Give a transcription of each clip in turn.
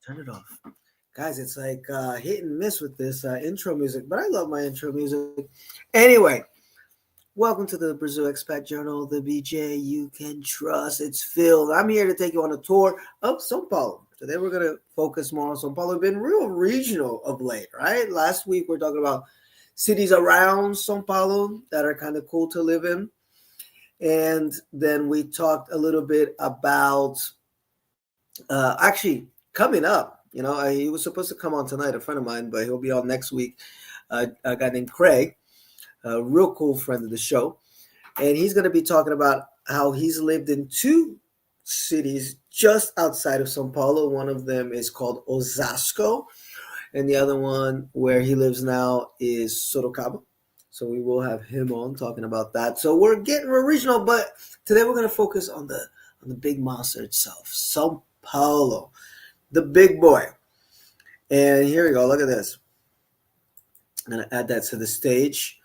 Turn it off. Guys, it's like hit and miss with this intro music, but I love my intro music. Anyway, welcome to the Brazil Expat Journal, the BJ you can trust. It's Phil. I'm here to take you on a tour of São Paulo. Today we're going to focus more on São Paulo. We've been real regional of late, right? Last week we're talking about cities around São Paulo that are kind of cool to live in. And then we talked a little bit about actually coming up. He was supposed to come on tonight, a friend of mine, but he'll be on next week. A guy named Craig, a real cool friend of the show. And he's going to be talking about how he's lived in two cities just outside of São Paulo. One of them is called Osasco, and the other one where he lives now is Sorocaba. So we will have him on talking about that. So we're regional, but today we're going to focus on the big monster itself, São Paulo, the big boy. And here we go. Look at this. I'm going to add that to the stage.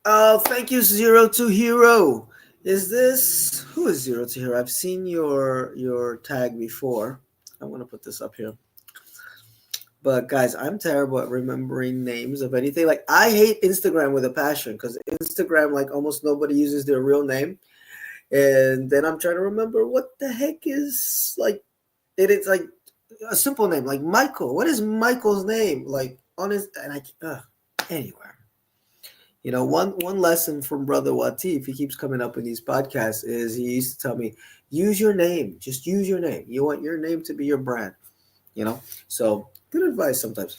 Oh, thank you, Zero to Hero. Who is Zero to Hero? I've seen your tag before. I'm going to put this up here. But guys, I'm terrible at remembering names of anything. Like, I hate Instagram with a passion because Instagram, like, almost nobody uses their real name. And then I'm trying to remember what the heck is, like, it's like a simple name, like Michael. What is Michael's name? Like, anyway. One lesson from Brother Wati, if he keeps coming up in these podcasts, is he used to tell me, use your name. Just use your name. You want your name to be your brand. So good advice sometimes.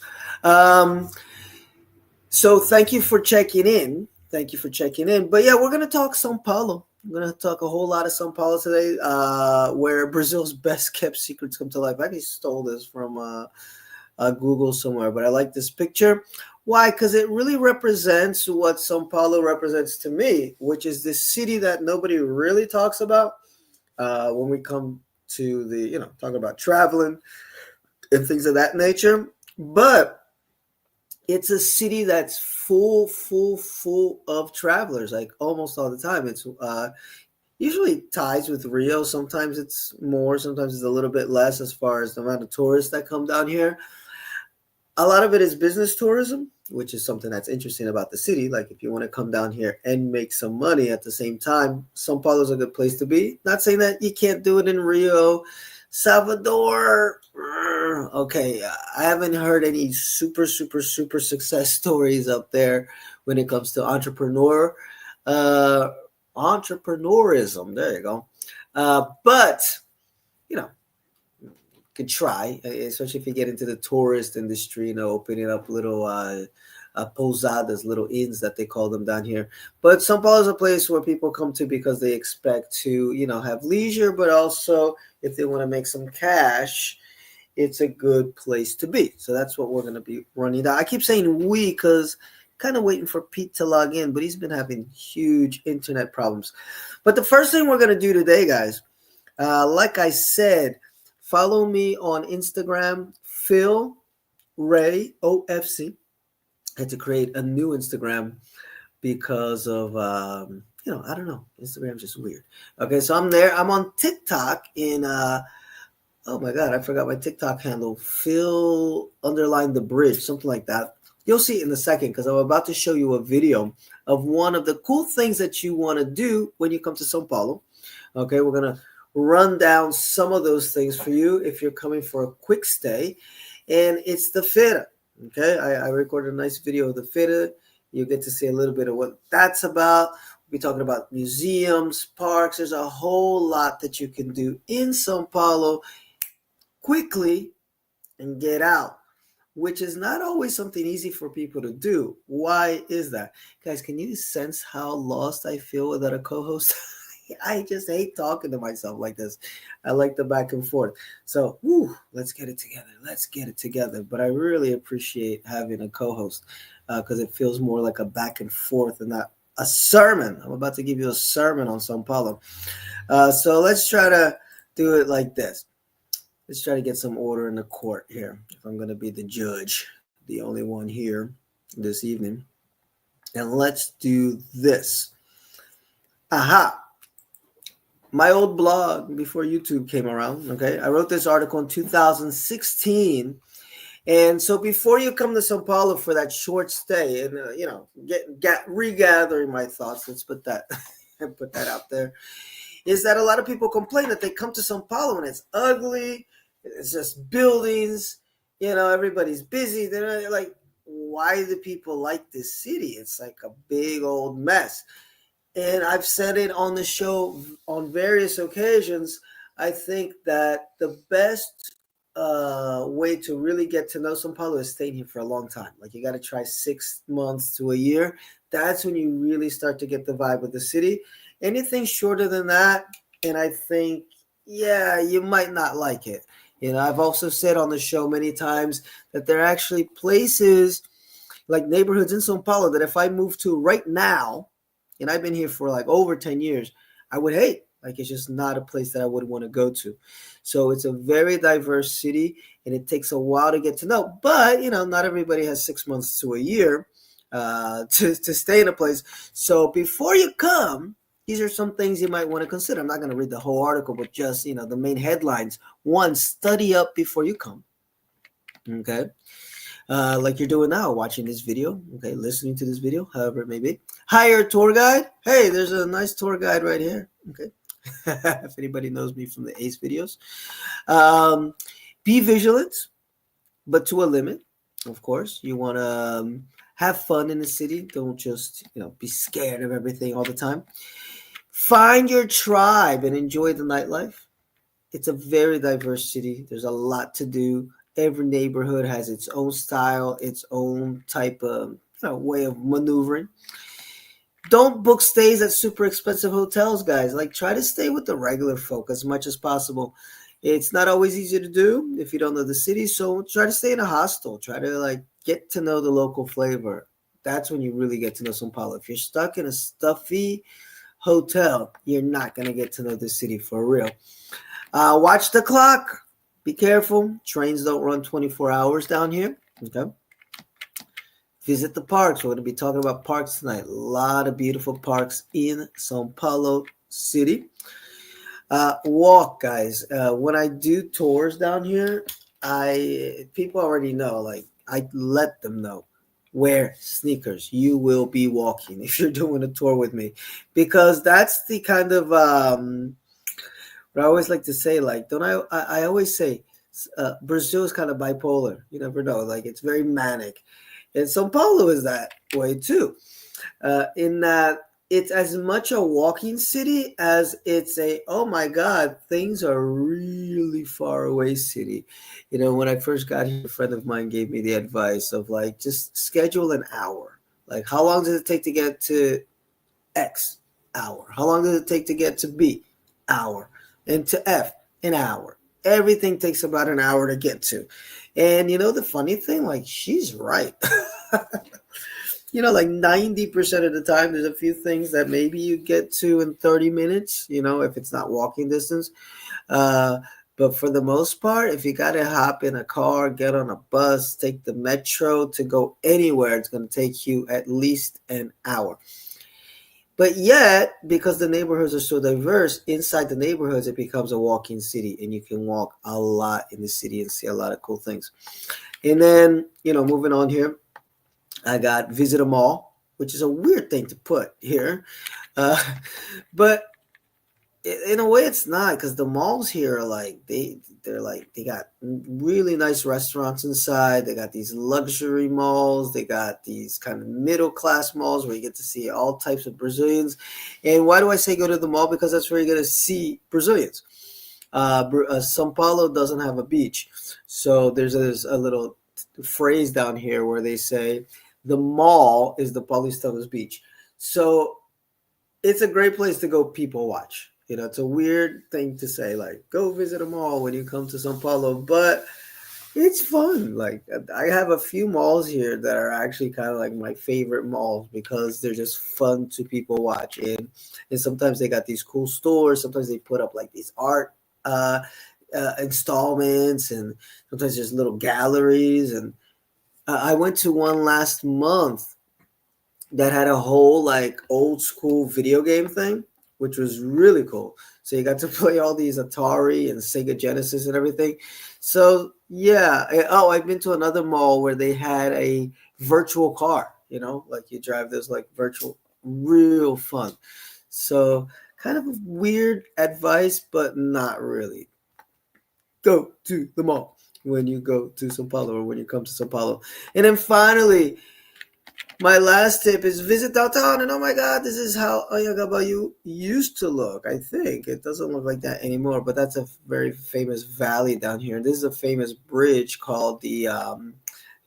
So thank you for checking in. But yeah, we're going to talk São Paulo. We're going to talk a whole lot of São Paulo today, where Brazil's best kept secrets come to life. I actually stole this from Google somewhere, but I like this picture. Why? Because it really represents what São Paulo represents to me, which is this city that nobody really talks about when we come to talking about traveling and things of that nature. But it's a city that's full of travelers, like almost all the time. It's usually ties with Rio. Sometimes it's more, sometimes it's a little bit less as far as the amount of tourists that come down here. A lot of it is business tourism, which is something that's interesting about the city. Like, if you want to come down here and make some money at the same time, São Paulo is a good place to be. Not saying that you can't do it in Rio, Salvador. Okay, I haven't heard any super success stories up there when it comes to entrepreneurism. There you go. But could try, especially if you get into the tourist industry, opening up little pousadas, little inns that they call them down here. But São Paulo is a place where people come to because they expect to, have leisure, but also if they want to make some cash, it's a good place to be. So that's what we're going to be running down. I keep saying we because kind of waiting for Pete to log in, but he's been having huge internet problems. But the first thing we're going to do today, guys, like I said, follow me on Instagram, Phil Ray OFC. I had to create a new Instagram because of, I don't know. Instagram's just weird. Okay, so I'm there. I'm on TikTok in, oh my God, I forgot my TikTok handle. Phil_the bridge, something like that. You'll see it in a second because I'm about to show you a video of one of the cool things that you want to do when you come to São Paulo. Okay, we're going to run down some of those things for you if you're coming for a quick stay. And it's the feira. Okay, I recorded a nice video of the feira. You get to see a little bit of what that's about. We'll be talking about museums, parks. There's a whole lot that you can do in São Paulo quickly and get out, which is not always something easy for people to do. Why is that? Guys, can you sense how lost I feel without a co-host? I just hate talking to myself like this. I like the back and forth. So, let's get it together. But I really appreciate having a co-host because it feels more like a back and forth and not a sermon. I'm about to give you a sermon on São Paulo. So let's try to do it like this. Let's try to get some order in the court here. If I'm going to be the judge, the only one here this evening. And let's do this. Aha. my old blog before YouTube came around. Okay, I wrote this article in 2016. And so before you come to Sao Paulo for that short stay, and get regathering my thoughts, let's put that put that out there, is that a lot of people complain that they come to Sao Paulo and it's ugly, it's just buildings, everybody's busy. They're like, why do people like this city? It's like a big old mess. And I've said it on the show on various occasions. I think that the best way to really get to know Sao Paulo is staying here for a long time. Like, you got to try 6 months to a year. That's when you really start to get the vibe of the city. Anything shorter than that, and I think, yeah, you might not like it. I've also said on the show many times that there are actually places like neighborhoods in Sao Paulo that if I move to right now, and I've been here for like over 10 years, I would hate. Like, it's just not a place that I would want to go to. So it's a very diverse city, and it takes a while to get to know. But, not everybody has 6 months to a year to stay in a place. So before you come, these are some things you might want to consider. I'm not going to read the whole article, but just, the main headlines. One, study up before you come. Okay. Like you're doing now, watching this video, okay, listening to this video, however it may be. Hire a tour guide. Hey, there's a nice tour guide right here. Okay. If anybody knows me from the ACE videos. Be vigilant, but to a limit, of course. You want to have fun in the city. Don't just, be scared of everything all the time. Find your tribe and enjoy the nightlife. It's a very diverse city. There's a lot to do. Every neighborhood has its own style, its own type of way of maneuvering. Don't book stays at super expensive hotels, guys. Like, try to stay with the regular folk as much as possible. It's not always easy to do if you don't know the city, so try to stay in a hostel. Try to get to know the local flavor. That's when you really get to know São Paulo. If you're stuck in a stuffy hotel, you're not going to get to know the city for real. Watch the clock. Be careful. Trains don't run 24 hours down here. Okay. Visit the parks. We're going to be talking about parks tonight. A lot of beautiful parks in São Paulo City. Walk, guys. When I do tours down here, people already know. I let them know. Wear sneakers. You will be walking if you're doing a tour with me, because that's the kind of what I always like to say. I always say Brazil is kind of bipolar. You never know. It's very manic. And São Paulo is that way too, in that it's as much a walking city as it's a, oh my God, things are really far away city. When I first got here, a friend of mine gave me the advice of just schedule an hour. How long does it take to get to X? Hour. How long does it take to get to B? Hour. And to F? An hour. Everything takes about an hour to get to. And the funny thing, she's right. 90% of the time, there's a few things that maybe you get to in 30 minutes, if it's not walking distance. But for the most part, if you got to hop in a car, get on a bus, take the metro to go anywhere, it's going to take you at least an hour. But yet, because the neighborhoods are so diverse, inside the neighborhoods, it becomes a walking city, and you can walk a lot in the city and see a lot of cool things. And then, moving on here, I got visit a mall, which is a weird thing to put here. But in a way, it's not, because the malls here are they got really nice restaurants inside. They got these luxury malls. They got these kind of middle class malls where you get to see all types of Brazilians. And why do I say go to the mall? Because that's where you're going to see Brazilians. São Paulo doesn't have a beach, so there's a little phrase down here where they say the mall is the Paulistanos beach. So it's a great place to go people watch. It's a weird thing to say, go visit a mall when you come to São Paulo, but it's fun. I have a few malls here that are actually kind of my favorite malls because they're just fun to people watch. And sometimes they got these cool stores. Sometimes they put up these art installments, and sometimes there's little galleries. And I went to one last month that had a whole old school video game thing, which was really cool. So you got to play all these Atari and Sega Genesis and everything. So yeah. Oh, I've been to another mall where they had a virtual car. Like you drive this like virtual, real fun. So kind of weird advice, but not really. Go to the mall when you go to São Paulo or when you come to São Paulo. And then finally, my last tip is visit downtown. And oh my God, this is how Anhangabaú used to look. I think it doesn't look like that anymore, but that's a very famous valley down here. And this is a famous bridge called the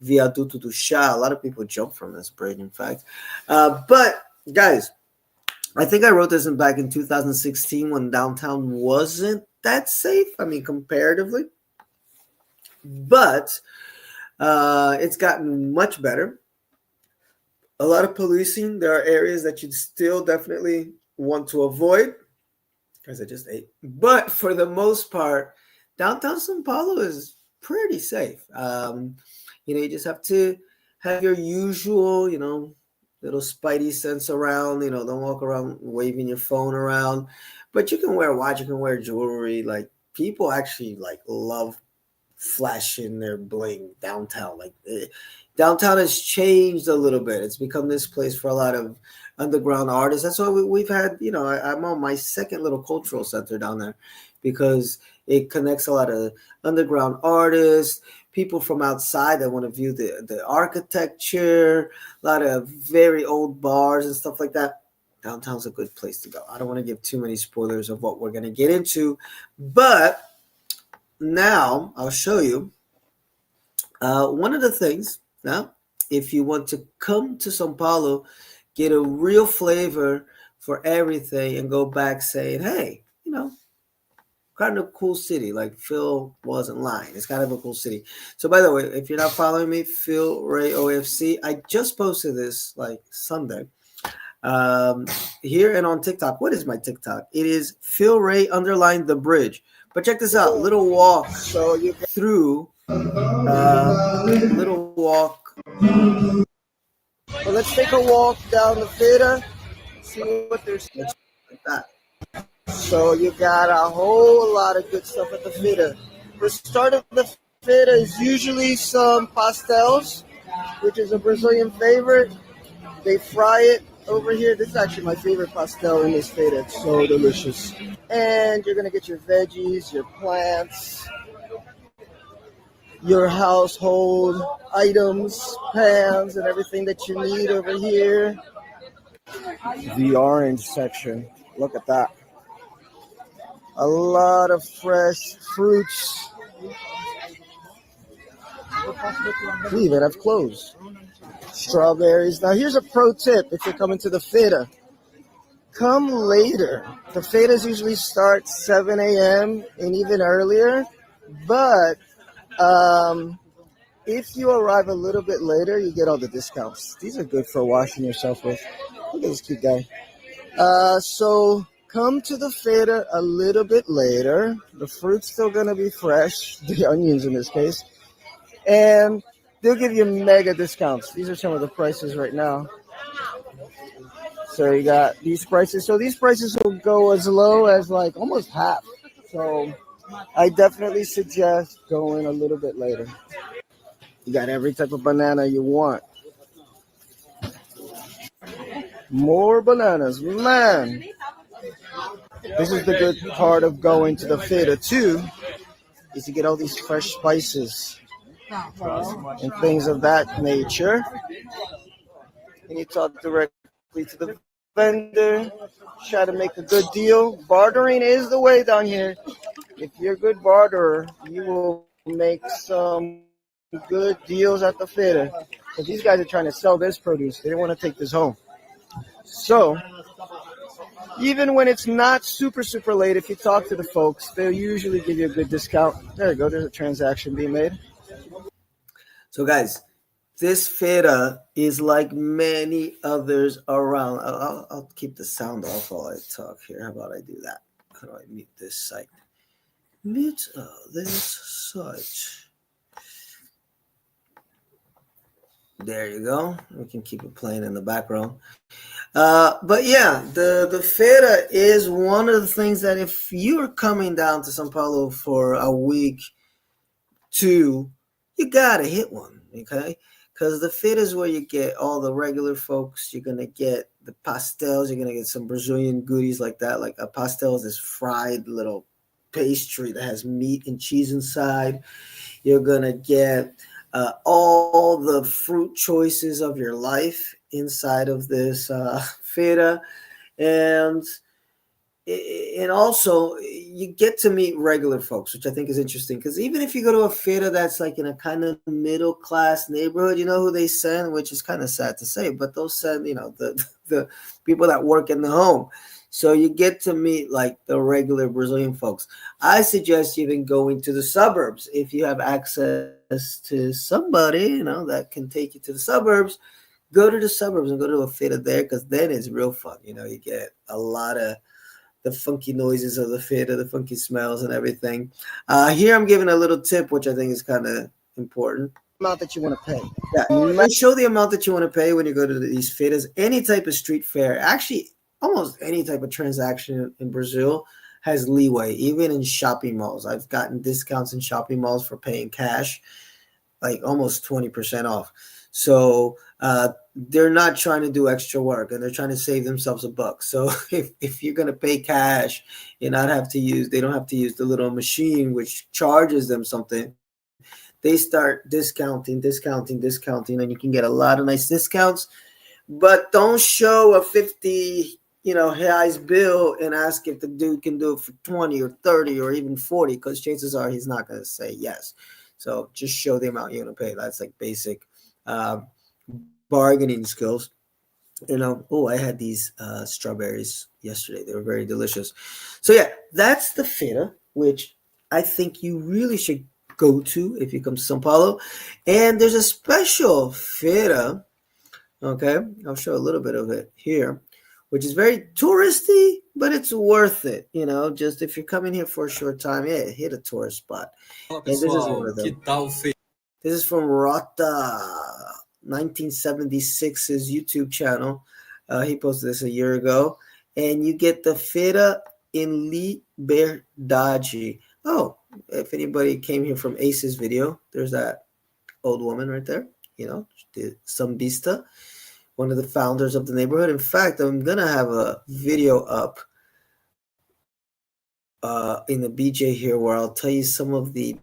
Viaduto do Chá. A lot of people jump from this bridge, in fact. But guys, I think I wrote this back in 2016 when downtown wasn't that safe. I mean, comparatively. But it's gotten much better. A lot of policing. There are areas that you'd still definitely want to avoid. Guys, I just ate. But for the most part, downtown São Paulo is pretty safe. You just have to have your usual, little spidey sense around. Don't walk around waving your phone around. But you can wear a watch, you can wear jewelry. Like, people actually love flashing their bling downtown. Downtown has changed a little bit. It's become this place for a lot of underground artists. That's why we've had, I'm on my second little cultural center down there because it connects a lot of underground artists, people from outside that want to view the architecture, a lot of very old bars and stuff like that. Downtown's a good place to go. I don't want to give too many spoilers of what we're going to get into, but now I'll show you one of the things. Now, if you want to come to São Paulo, get a real flavor for everything and go back saying, hey, kind of cool city. Like Phil wasn't lying. It's kind of a cool city. So by the way, if you're not following me, Phil Ray OFC, I just posted this Sunday here and on TikTok. What is my TikTok? It is Phil Ray _ the bridge. But check this out, little walk through, little walk. Well, let's take a walk down the Feira, see what there's like that. So you got a whole lot of good stuff at the Feira. The start of the Feira is usually some pastels, which is a Brazilian favorite. They fry it over here. This is actually my favorite pastel in this Feira. It's so delicious. And you're going to get your veggies, your plants, your household items, pans, and everything that you need over here. The orange section. Look at that. A lot of fresh fruits. We even have clothes. Strawberries. Now here's a pro tip if you're coming to the Feira. Come later. The feiras usually start 7 a.m. and even earlier. But if you arrive a little bit later, you get all the discounts. These are good for washing yourself with. Look at this cute guy. So come to the feira a little bit later. The fruit's still going to be fresh, the onions in this case. And they'll give you mega discounts. These are some of the prices right now. So you got these prices. So these prices will go as low as almost half. So I definitely suggest going a little bit later. You got every type of banana you want. More bananas, man. This is the good part of going to the feira too, is you get all these fresh spices and things of that nature. And you talk directly to the vendor, try to make a good deal. Bartering is the way down here. If you're a good barterer, you will make some good deals at the feira. But these guys are trying to sell this produce. They don't want to take this home. So, even when it's not super, super late, if you talk to the folks, they'll usually give you a good discount. There you go. There's a transaction being made. So, guys, this feira is like many others around. I'll keep the sound off while I talk here. How about I do that? How do I mute this site? Mute this site. There you go. We can keep it playing in the background. But yeah, the feira is one of the things that if you're coming down to São Paulo for a week, two, you gotta hit one, okay? Because the feira is where you get all the regular folks. You're gonna get the pastels. You're gonna get some Brazilian goodies like that. Like a pastel is this fried little pastry that has meat and cheese inside. You're gonna get all the fruit choices of your life inside of this feira, and also you get to meet regular folks, which I think is interesting. Because even if you go to a feira that's like in a kind of middle class neighborhood, you know who they send, which is kind of sad to say, but they'll send the people that work in the home. So you get to meet like the regular Brazilian folks. I suggest even going to the suburbs if you have access to somebody that can take you to the suburbs. Go to the suburbs and go to a feira there, because then it's real fun. You get a lot of the funky noises of the feira, the funky smells and everything. Here I'm giving a little tip, which I think is kind of important. Amount that you want to pay. Yeah, show the amount that you want to pay when you go to these feiras. Any type of street fair, actually, almost any type of transaction in Brazil has leeway, even in shopping malls. I've gotten discounts in shopping malls for paying cash, like almost 20% off. So they're not trying to do extra work, and they're trying to save themselves a buck. So if you're going to pay cash, they don't have to use the little machine which charges them something. They start discounting, and you can get a lot of nice discounts. But don't show a 50 reais bill and ask if the dude can do it for 20 or 30 or even 40, because chances are he's not going to say yes. So just show the amount you're going to pay. That's like basic bargaining skills. I had these strawberries yesterday. They were very delicious. So yeah, that's the feira, which I think you really should go to if you come to São Paulo. And there's a special feira. Okay, I'll show a little bit of it here, which is very touristy, but it's worth it. Just if you're coming here for a short time, yeah, hit a tourist spot. Fala And this is one pessoal, of que them. tal? This is from Rota 1976's YouTube channel. He posted this a year ago. And you get the feira in Liberdade. Oh, if anybody came here from Ace's video, there's that old woman right there, the sambista, one of the founders of the neighborhood. In fact, I'm going to have a video up in the BJ here where I'll tell you some of the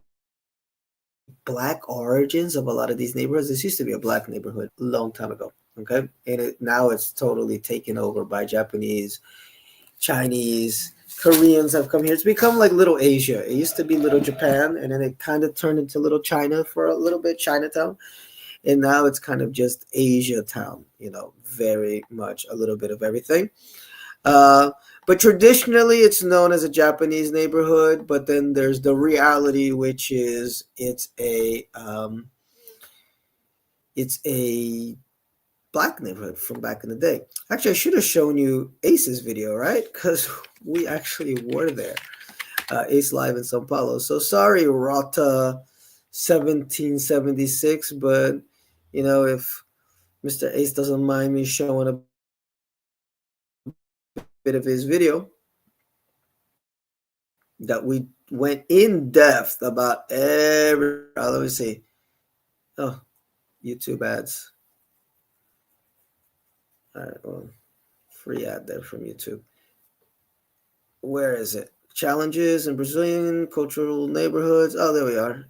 Black origins of a lot of these neighborhoods. This used to be a Black neighborhood a long time ago, okay? And now it's totally taken over by Japanese, Chinese, Koreans have come here. It's become like Little Asia. It used to be Little Japan, and then it kind of turned into Little China for a little bit, Chinatown. And now it's kind of just Asia town, very much a little bit of everything. But traditionally, it's known as a Japanese neighborhood. But then there's the reality, which is it's a Black neighborhood from back in the day. Actually, I should have shown you Ace's video, right? Because we actually were there, Ace Live in São Paulo. So sorry, Rota 1776, but if Mr. Ace doesn't mind me showing a bit of his video, that we went in depth about every. Let me see. Oh, YouTube ads. All right, well, free ad there from YouTube. Where is it? Challenges in Brazilian cultural neighborhoods. Oh, there we are.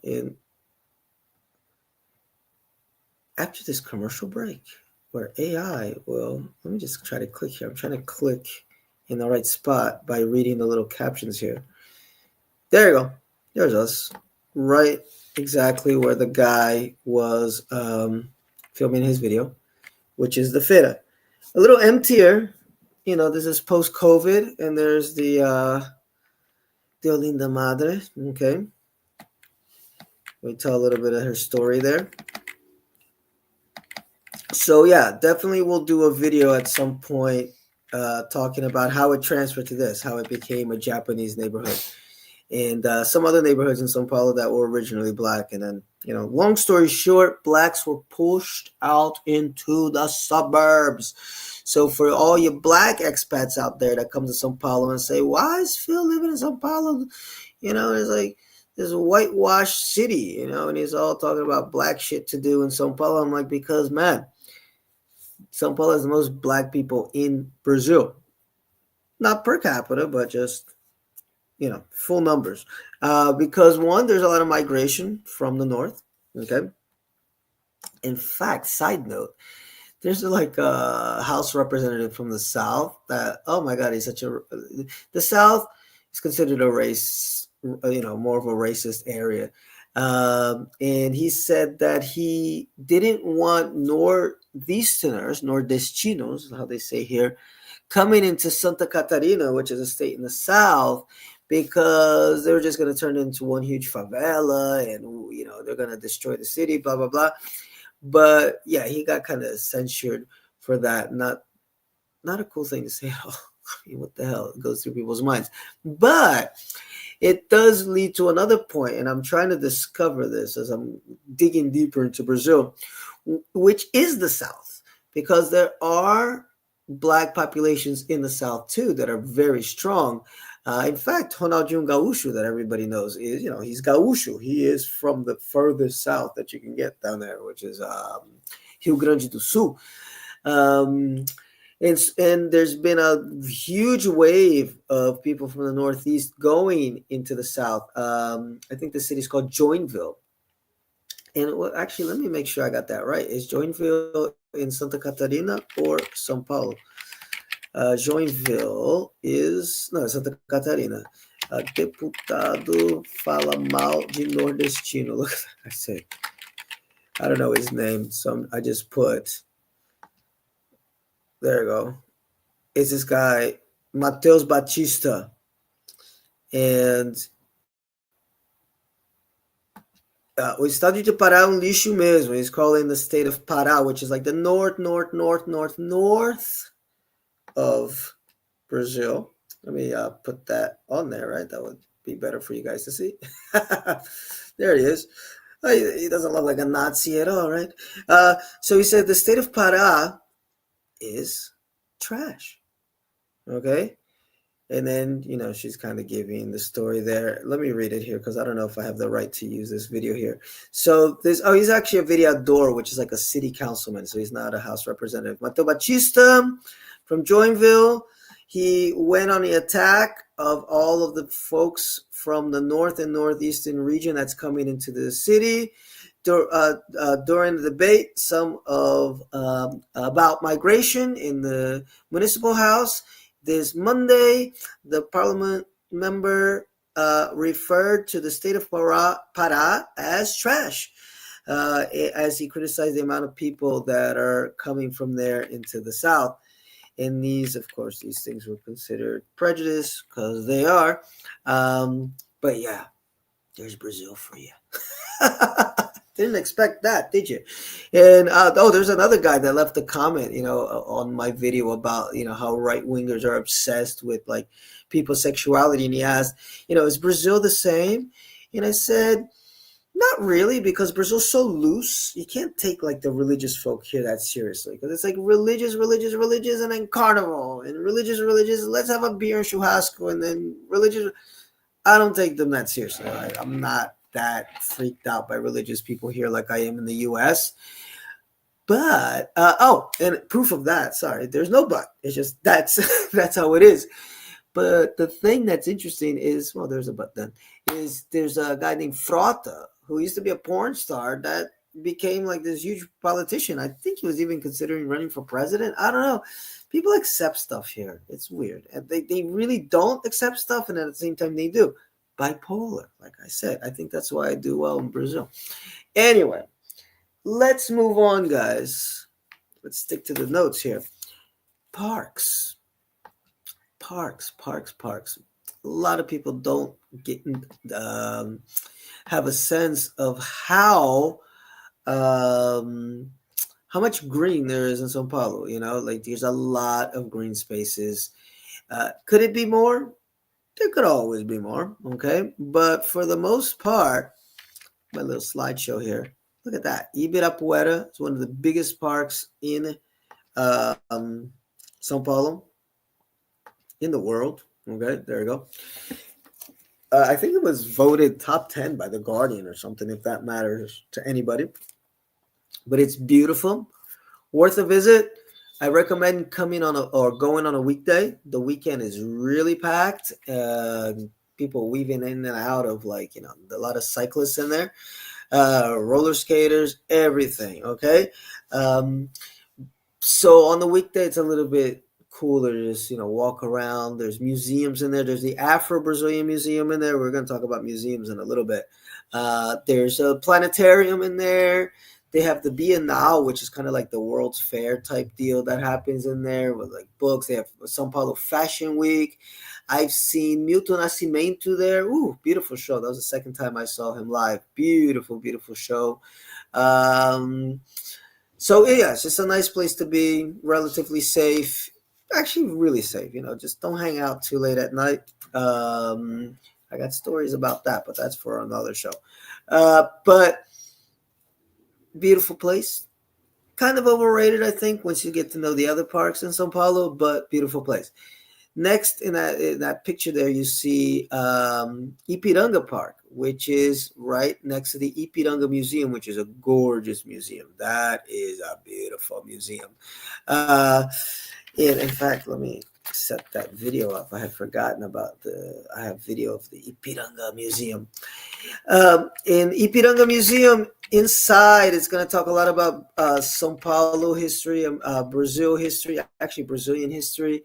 After this commercial break, where AI will. Let me just try to click here. I'm trying to click in the right spot by reading the little captions here. There you go. There's us. Right exactly where the guy was filming his video, which is the feira. A little emptier. This is post-COVID, and there's the Linda Madre. Okay. We tell a little bit of her story there. So yeah, definitely we'll do a video at some point talking about how it transferred to this, how it became a Japanese neighborhood. And some other neighborhoods in São Paulo that were originally Black, and then Long story short, blacks were pushed out into the suburbs. So for all you black expats out there that come to São Paulo and say, why is Phil living in São Paulo? It's like this whitewashed city, and he's all talking about black shit to do in São Paulo. I'm like, because, man, São Paulo has the most black people in Brazil. Not per capita, but just, full numbers. Because, one, there's a lot of migration from the north. Okay. In fact, side note, there's like a House representative from the South that, oh my God, the South is considered a race, more of a racist area. And he said that he didn't want Northeasterners, Nordestinos, how they say here, coming into Santa Catarina, which is a state in the South, because they were just going to turn into one huge favela and, they're going to destroy the city, blah, blah, blah. But yeah, he got kind of censured for that. Not a cool thing to say at all. I mean, what the hell? It goes through people's minds. But it does lead to another point, and I'm trying to discover this as I'm digging deeper into Brazil, which is the South, because there are black populations in the South too that are very strong. In fact, Ronaldinho Gaúcho, that everybody knows, is, he's Gaúcho. He is from the furthest south that you can get down there, which is Rio Grande do Sul. And there's been a huge wave of people from the Northeast going into the South. I think the city's called Joinville. And actually, let me make sure I got that right. Is Joinville in Santa Catarina or São Paulo? Joinville is... No, Santa Catarina. Deputado fala mal de nordestino. Look, I say, I don't know his name, so I just put... There you go. It's this guy, Matheus Batista. And... o estado de Pará é um lixo mesmo. He's calling the state of Pará, which is like the north of Brazil. Let me put that on there, right? That would be better for you guys to see. There he is. He doesn't look like a Nazi at all, right? So he said the state of Pará is trash. Okay? And then, she's kind of giving the story there. Let me read it here because I don't know if I have the right to use this video here. So he's actually a vereador, which is like a city councilman. So he's not a House representative. Matheus Batista from Joinville. He went on the attack of all of the folks from the north and northeastern region that's coming into the city. During the debate, about migration in the municipal house. This Monday, the parliament member referred to the state of Pará as trash, as he criticized the amount of people that are coming from there into the South. And these things were considered prejudice because they are. But yeah, there's Brazil for you. Didn't expect that, did you? And there's another guy that left a comment, on my video about, how right wingers are obsessed with like people's sexuality. And he asked, is Brazil the same? And I said, not really, because Brazil's so loose. You can't take like the religious folk here that seriously, because it's like religious, and then carnival, and religious. Let's have a beer and churrasco, and then religious. I don't take them that seriously. Right? I'm not that freaked out by religious people here like I am in the U.S. But and proof of that. Sorry, there's no but. It's just that's how it is. But the thing that's interesting is, well, there's a but then. Is there's a guy named Frota who used to be a porn star that became like this huge politician. I think he was even considering running for president. I don't know. People accept stuff here. It's weird. And they really don't accept stuff, and at the same time they do. Bipolar, like I said. I think that's why I do well in Brazil. Anyway, let's move on, guys. Let's stick to the notes here. Parks. A lot of people don't have a sense of how much green there is in São Paulo. Like there's a lot of green spaces. Could it be more? There could always be more, okay? But for the most part, my little slideshow here. Look at that. Ibirapuera is one of the biggest parks in um, São Paulo, in the world. Okay, there you go. I think it was voted top 10 by The Guardian or something, if that matters to anybody. But it's beautiful, worth a visit. I recommend coming on or going on a weekday. The weekend is really packed. People weaving in and out of, like, a lot of cyclists in there, roller skaters, everything. Okay. So on the weekday, it's a little bit cooler to just, walk around. There's museums in there. There's the Afro-Brazilian Museum in there. We're going to talk about museums in a little bit. There's a planetarium in there. They have the Bienal, which is kind of like the World's Fair type deal that happens in there with like books. They have São Paulo Fashion Week. I've seen Milton Nascimento there. Ooh, beautiful show. That was the second time I saw him live. Beautiful, beautiful show. So yeah, it's just a nice place to be, relatively safe. Actually, really safe. Just don't hang out too late at night. I got stories about that, but that's for another show. But beautiful place. Kind of overrated, I think, once you get to know the other parks in São Paulo, but beautiful place. Next, in that picture there, you see Ipiranga Park, which is right next to the Ipiranga Museum, which is a gorgeous museum. That is a beautiful museum. And in fact, let me set that video up. I had forgotten about I have video of the Ipiranga Museum. In Ipiranga Museum, inside, it's going to talk a lot about São Paulo history, Brazil history, actually Brazilian history.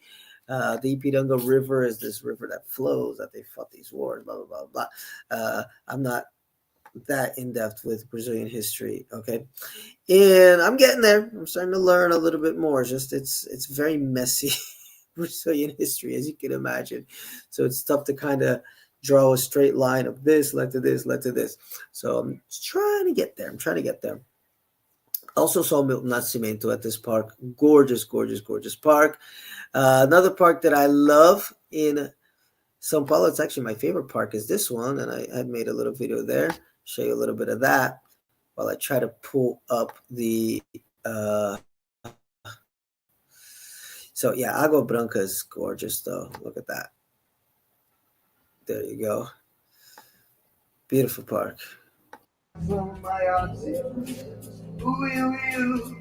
The Ipiranga River is this river that flows, that they fought these wars, blah, blah, blah, blah. I'm not that in-depth with Brazilian history, okay? And I'm getting there. I'm starting to learn a little bit more. It's very messy, Brazilian history, as you can imagine. So it's tough to kind of draw a straight line of this led to this, led to this. So I'm trying to get there. Also saw Milton Nascimento at this park. Gorgeous, gorgeous, gorgeous park. Another park that I love in São Paulo, it's actually my favorite park, is this one. And I had made a little video there. Show you a little bit of that while I try to pull up the... So yeah, Agua Branca is gorgeous though. Look at that. There you go. Beautiful park. The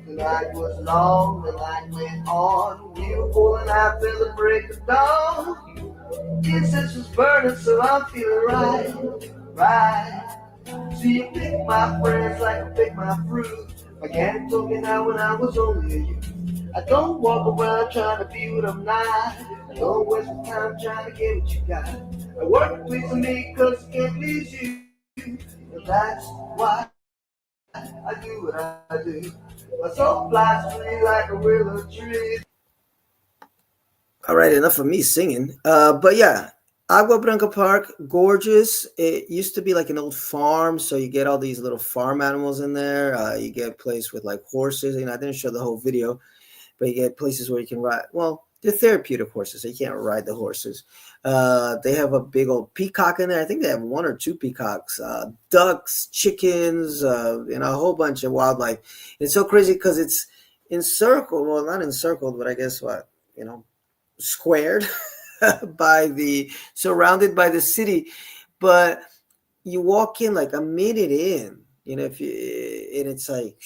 night was long, the night went on. We were pulling out till the break of dawn. Incense was burning, so I'm feeling right. See, you pick my friends like I pick my fruit. My candy told me now when I was only a youth. I don't walk around trying to be what I'm not. I don't waste my time trying to get what you got. I work to please me cause I can't please you. And that's why I do what I do. My soul flies free like a willow tree. All right, enough of me singing. But yeah, Agua Branca Park, gorgeous. It used to be like an old farm, so you get all these little farm animals in there. You get a place with like horses. I didn't show the whole video, but you get places where you can ride. Well, they're therapeutic horses. So you can't ride the horses. They have a big old peacock in there. I think they have one or two peacocks, ducks, chickens, a whole bunch of wildlife. It's so crazy because it's encircled. Well, not encircled, but I guess squared surrounded by the city. But you walk in like a minute in, and it's like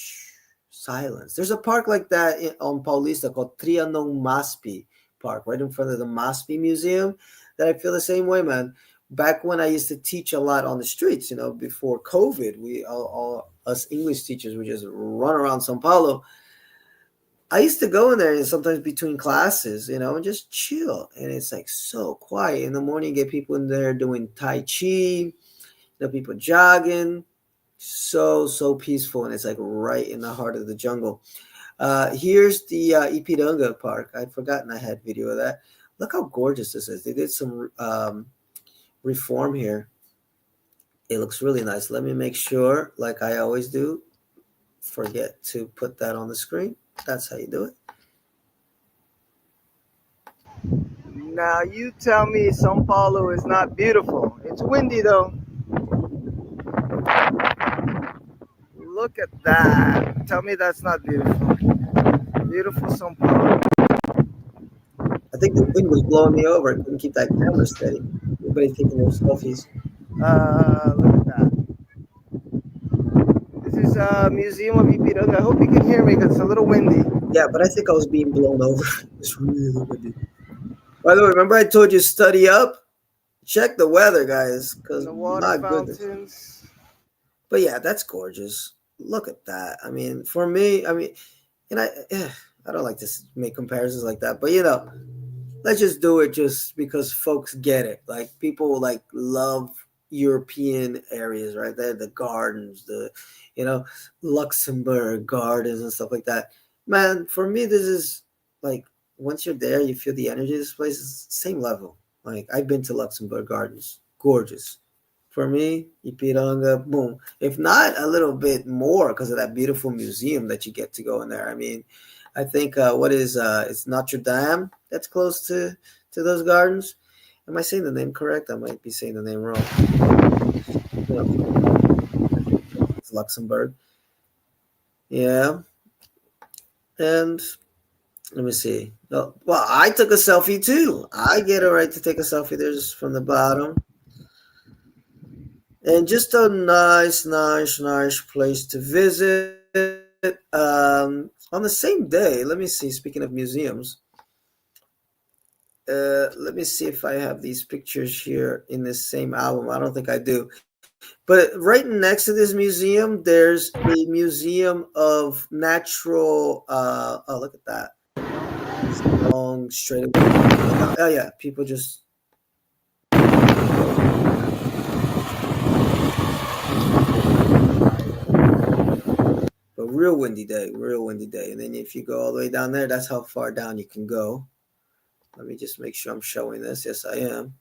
silence. There's a park like that on Paulista called Trianon Maspi Park, right in front of the Maspi Museum, that I feel the same way, man. Back when I used to teach a lot on the streets, before COVID, we all us English teachers would just run around São Paulo. I used to go in there and sometimes between classes, and just chill. And it's like so quiet. In the morning, you get people in there doing Tai Chi, people jogging. So peaceful. And it's like right in the heart of the jungle. Here's the Ipiranga Park. I'd forgotten I had video of that. Look how gorgeous this is. They did some reform here. It looks really nice. Let me make sure, like I always do, forget to put that on the screen. That's how you do it. Now you tell me São Paulo is not beautiful. It's windy though. Look at that. Tell me that's not beautiful. Beautiful São Paulo. I think the wind was blowing me over. I couldn't keep that camera steady. Everybody's taking their selfies. Look at that. This is a museum of Ipiranga. I hope you can hear me because it's a little windy. Yeah, but I think I was being blown over. It's really windy. By the way, remember I told you study up? Check the weather, guys, because The water my fountains. goodness. But yeah, that's gorgeous. Look at that. I mean, for me, I mean, and I don't like to make comparisons like that, but let's just do it just because folks get it. Like people like love European areas, right? There, the gardens, the you know Luxembourg gardens and stuff like that. Man, for me, this is like once you're there, you feel the energy of this place is same level. Like I've been to Luxembourg gardens, gorgeous. For me, Ipiranga, boom. If not a little bit more because of that beautiful museum that you get to go in there. I mean, I think what is it's Notre Dame that's close to those gardens. Am I saying the name correct? I might be saying the name wrong. It's Luxembourg. Yeah, and let me see. Oh, well, I took a selfie too. I get a right to take a selfie. There's from the bottom. And just a nice place to visit. On the same day, let me see. Speaking of museums, let me see if I have these pictures here in this same album. I don't think I do. But right next to this museum, there's a museum of natural. Oh, look at that long straight. Oh yeah, people just. But real windy day, real windy day. And then if you go all the way down there, that's how far down you can go. Let me just make sure I'm showing this. Yes, I am.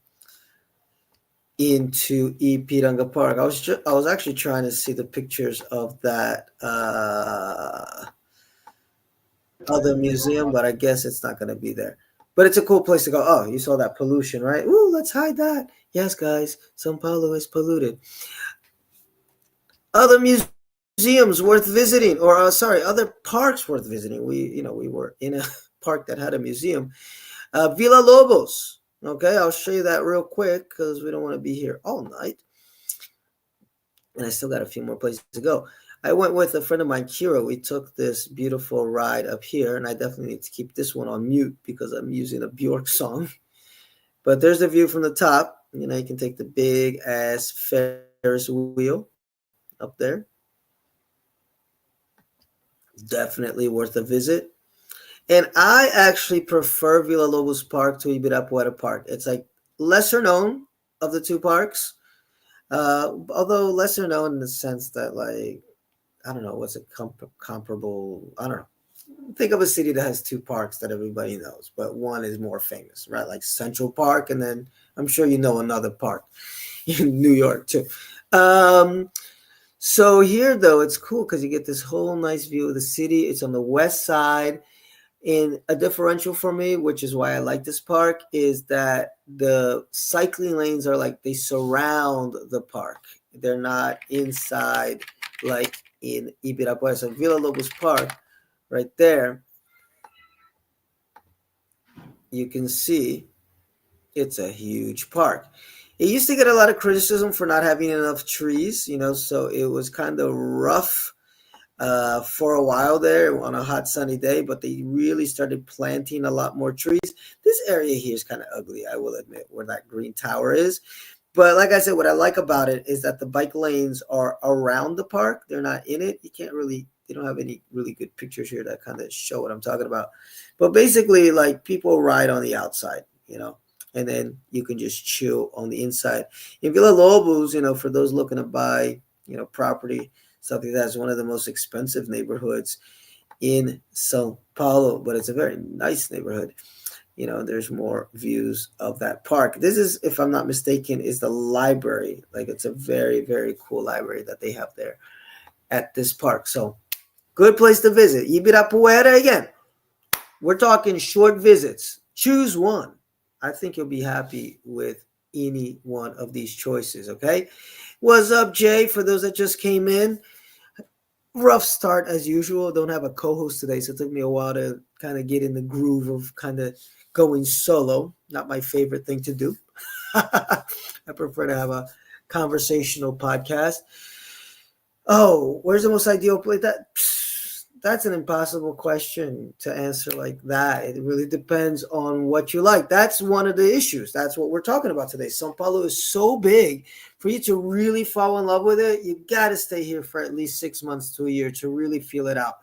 Into Ipiranga Park. I was actually trying to see the pictures of that other museum, but I guess it's not going to be there. But it's a cool place to go. Oh, you saw that pollution, right? Ooh, let's hide that. Yes, guys, São Paulo is polluted. Other museums worth visiting, or sorry, other parks worth visiting. We were in a park that had a museum. Villa Lobos. Okay, I'll show you that real quick because we don't want to be here all night. And I still got a few more places to go. I went with a friend of mine, Kira. We took this beautiful ride up here, and I definitely need to keep this one on mute because I'm using a Bjork song. But there's the view from the top. You can take the big ass Ferris wheel up there. Definitely worth a visit. And I actually prefer Villa Lobos Park to Ibirapuera Park. It's like lesser known of the two parks, although lesser known in the sense that, like, I don't know, what's a comparable, I don't know. Think of a city that has two parks that everybody knows, but one is more famous, right? Like Central Park, and then I'm sure you know another park in New York too. So here, though, it's cool because you get this whole nice view of the city. It's on the west side. And a differential for me, which is why I like this park, is that the cycling lanes are like they surround the park. They're not inside like in Ibirapuera. So Villa Lobos Park, right there, you can see it's a huge park. It used to get a lot of criticism for not having enough trees, so it was kind of rough for a while there on a hot sunny day, but they really started planting a lot more trees. This area here is kind of ugly, I will admit, where that green tower is. But like I said, what I like about it is that the bike lanes are around the park. They're not in it. They don't have any really good pictures here that kind of show what I'm talking about. But basically, like, people ride on the outside, and then you can just chill on the inside. In Villa Lobos, for those looking to buy, property, something that's one of the most expensive neighborhoods in São Paulo, but it's a very nice neighborhood. There's more views of that park. This is, if I'm not mistaken, is the library. Like, it's a very, very cool library that they have there at this park. So, good place to visit. Ibirapuera, again, we're talking short visits. Choose one. I think you'll be happy with any one of these choices, okay? What's up, Jay? For those that just came in, Rough start as usual. Don't have a co-host today, so it took me a while to kind of get in the groove of kind of going solo. Not my favorite thing to do. I prefer to have a conversational podcast. Oh, where's the most ideal place? That's an impossible question to answer like that. It really depends on what you like. That's one of the issues. That's what we're talking about today. São Paulo is so big. For you to really fall in love with it, you got to stay here for at least 6 months to a year to really feel it out.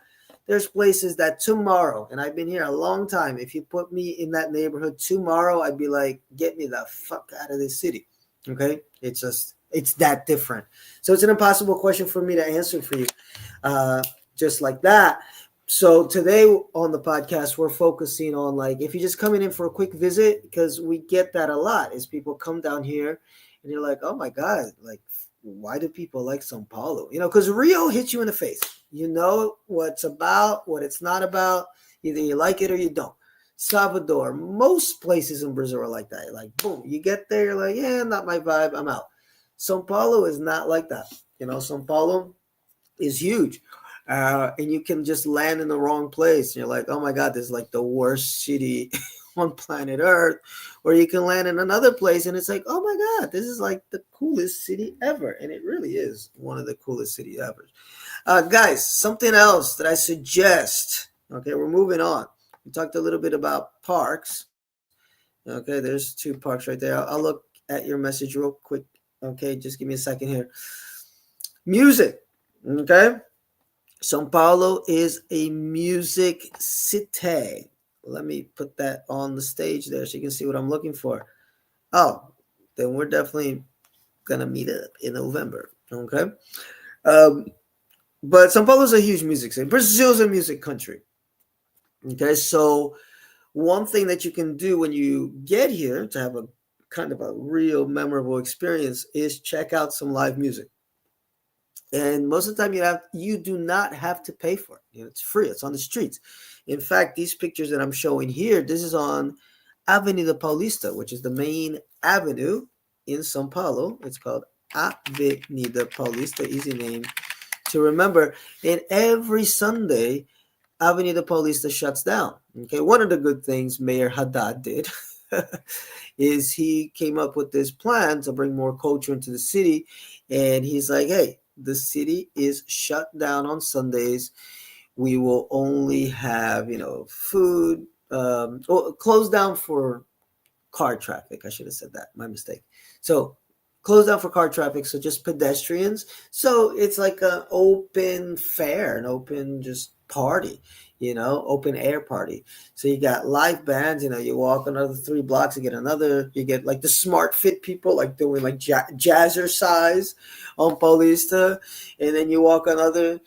There's places that tomorrow, and I've been here a long time, if you put me in that neighborhood tomorrow, I'd be like, get me the fuck out of this city. Okay? It's that different. So it's an impossible question for me to answer for you. Just like that. So today on the podcast, we're focusing on like if you're just coming in for a quick visit, because we get that a lot, is people come down here and you're like, oh my God, like why do people like São Paulo? Because Rio hits you in the face. You know what's about, what it's not about. Either you like it or you don't. Salvador, most places in Brazil are like that. You're like, boom, you get there, you're like, yeah, not my vibe, I'm out. São Paulo is not like that. São Paulo is huge. And you can just land in the wrong place. And you're like, oh my God, this is like the worst city on planet Earth. Or you can land in another place and it's like, oh my God, this is like the coolest city ever. And it really is one of the coolest cities ever. Guys, something else that I suggest. Okay, we're moving on. We talked a little bit about parks. Okay, there's 2 parks right there. I'll look at your message real quick. Okay, just give me a second here. Music. Okay. São Paulo is a music city. Let me put that on the stage there so you can see what I'm looking for. Oh, then we're definitely going to meet up in November. Okay. But São Paulo is a huge music city. Brazil is a music country. Okay. So one thing that you can do when you get here to have a kind of a real memorable experience is check out some live music. And most of the time you do not have to pay for it. It's free. It's on the streets. In fact, these pictures that I'm showing here, this is on Avenida Paulista, which is the main avenue in São Paulo. It's called Avenida Paulista, easy name to remember. And every Sunday, Avenida Paulista shuts down. Okay, one of the good things Mayor Haddad did is he came up with this plan to bring more culture into the city. And he's like, hey, the city is shut down on Sundays. We will only have, food, closed down for car traffic. I should have said that. My mistake. So closed down for car traffic. So just pedestrians. So it's like an open fair, an open just party, open air party. So you got live bands, you walk another 3 blocks, you get like the smart fit people, like doing like jazzercise on Paulista. And then you walk another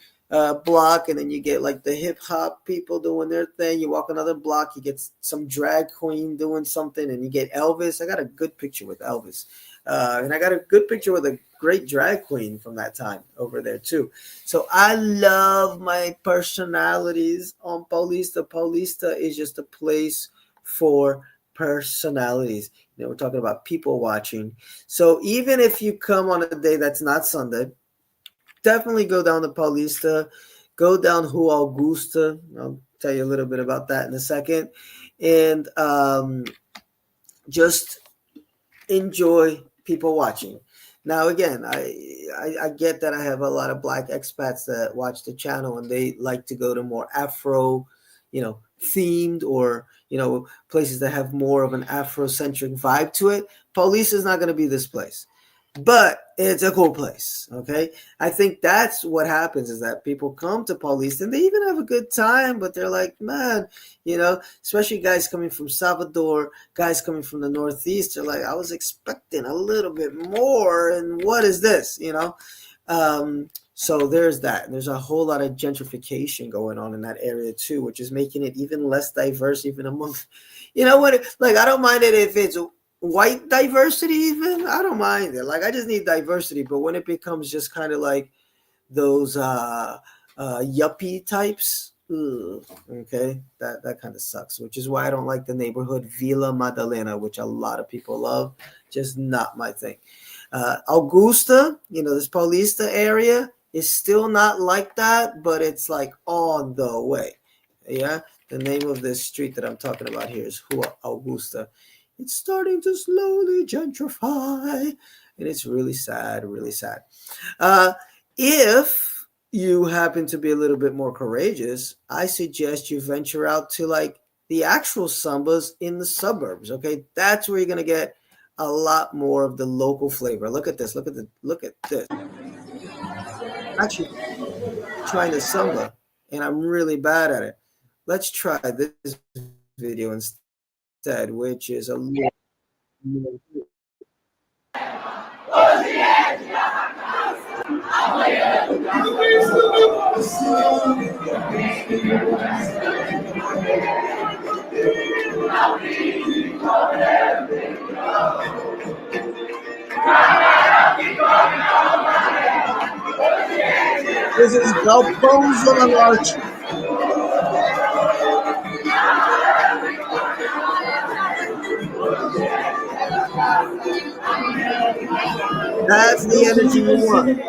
block and then you get like the hip hop people doing their thing. You walk another block, you get some drag queen doing something, and you get Elvis. I got a good picture with Elvis. And I got a good picture with a great drag queen from that time over there too. So I love my personalities on Paulista. Paulista is just a place for personalities. We're talking about people watching. So even if you come on a day that's not Sunday, definitely go down to Paulista, go down Rua Augusta. I'll tell you a little bit about that in a second. And just enjoy people watching. Now, again, I get that I have a lot of Black expats that watch the channel and they like to go to more Afro, themed or, places that have more of an Afrocentric vibe to it. Paulista is not going to be this place. But it's a cool place, okay? I think that's what happens is that people come to Paulista and they even have a good time, but they're like, man, especially guys coming from Salvador, guys coming from the Northeast, they're like, I was expecting a little bit more, and what is this, So there's that. There's a whole lot of gentrification going on in that area too, which is making it even less diverse, even among, like I don't mind it if it's white diversity even. I don't mind it. Like I just need diversity. But when it becomes just kind of like those yuppie types, okay, that kind of sucks, which is why I don't like the neighborhood Vila Madalena, which a lot of people love. Just not my thing. Augusta, this Paulista area, It's still not like that, but it's like on the way. Yeah, the name of this street that I'm talking about here is Rua Augusta. It's starting to slowly gentrify, and it's really sad, really sad. Uh, if you happen to be a little bit more courageous, I suggest you venture out to like the actual sambas in the suburbs. Okay, that's where you're gonna get a lot more of the local flavor. Look at this. Look at this. Actually, trying the samba, and I'm really bad at it. Let's try this video instead, which is a little. This is Galpões Zona Norte. That's the energy you want.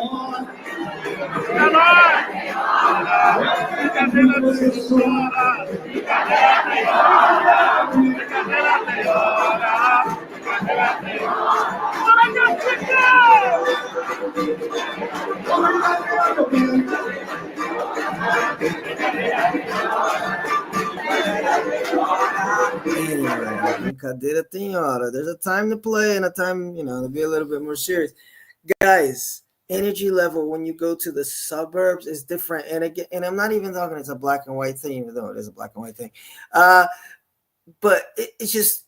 Anyway, brincadeira tem hora. There's a time to play and a time, to be a little bit more serious. Guys, energy level when you go to the suburbs is different. And again, and I'm not even talking it's a black and white thing, even though it is a black and white thing. But it's just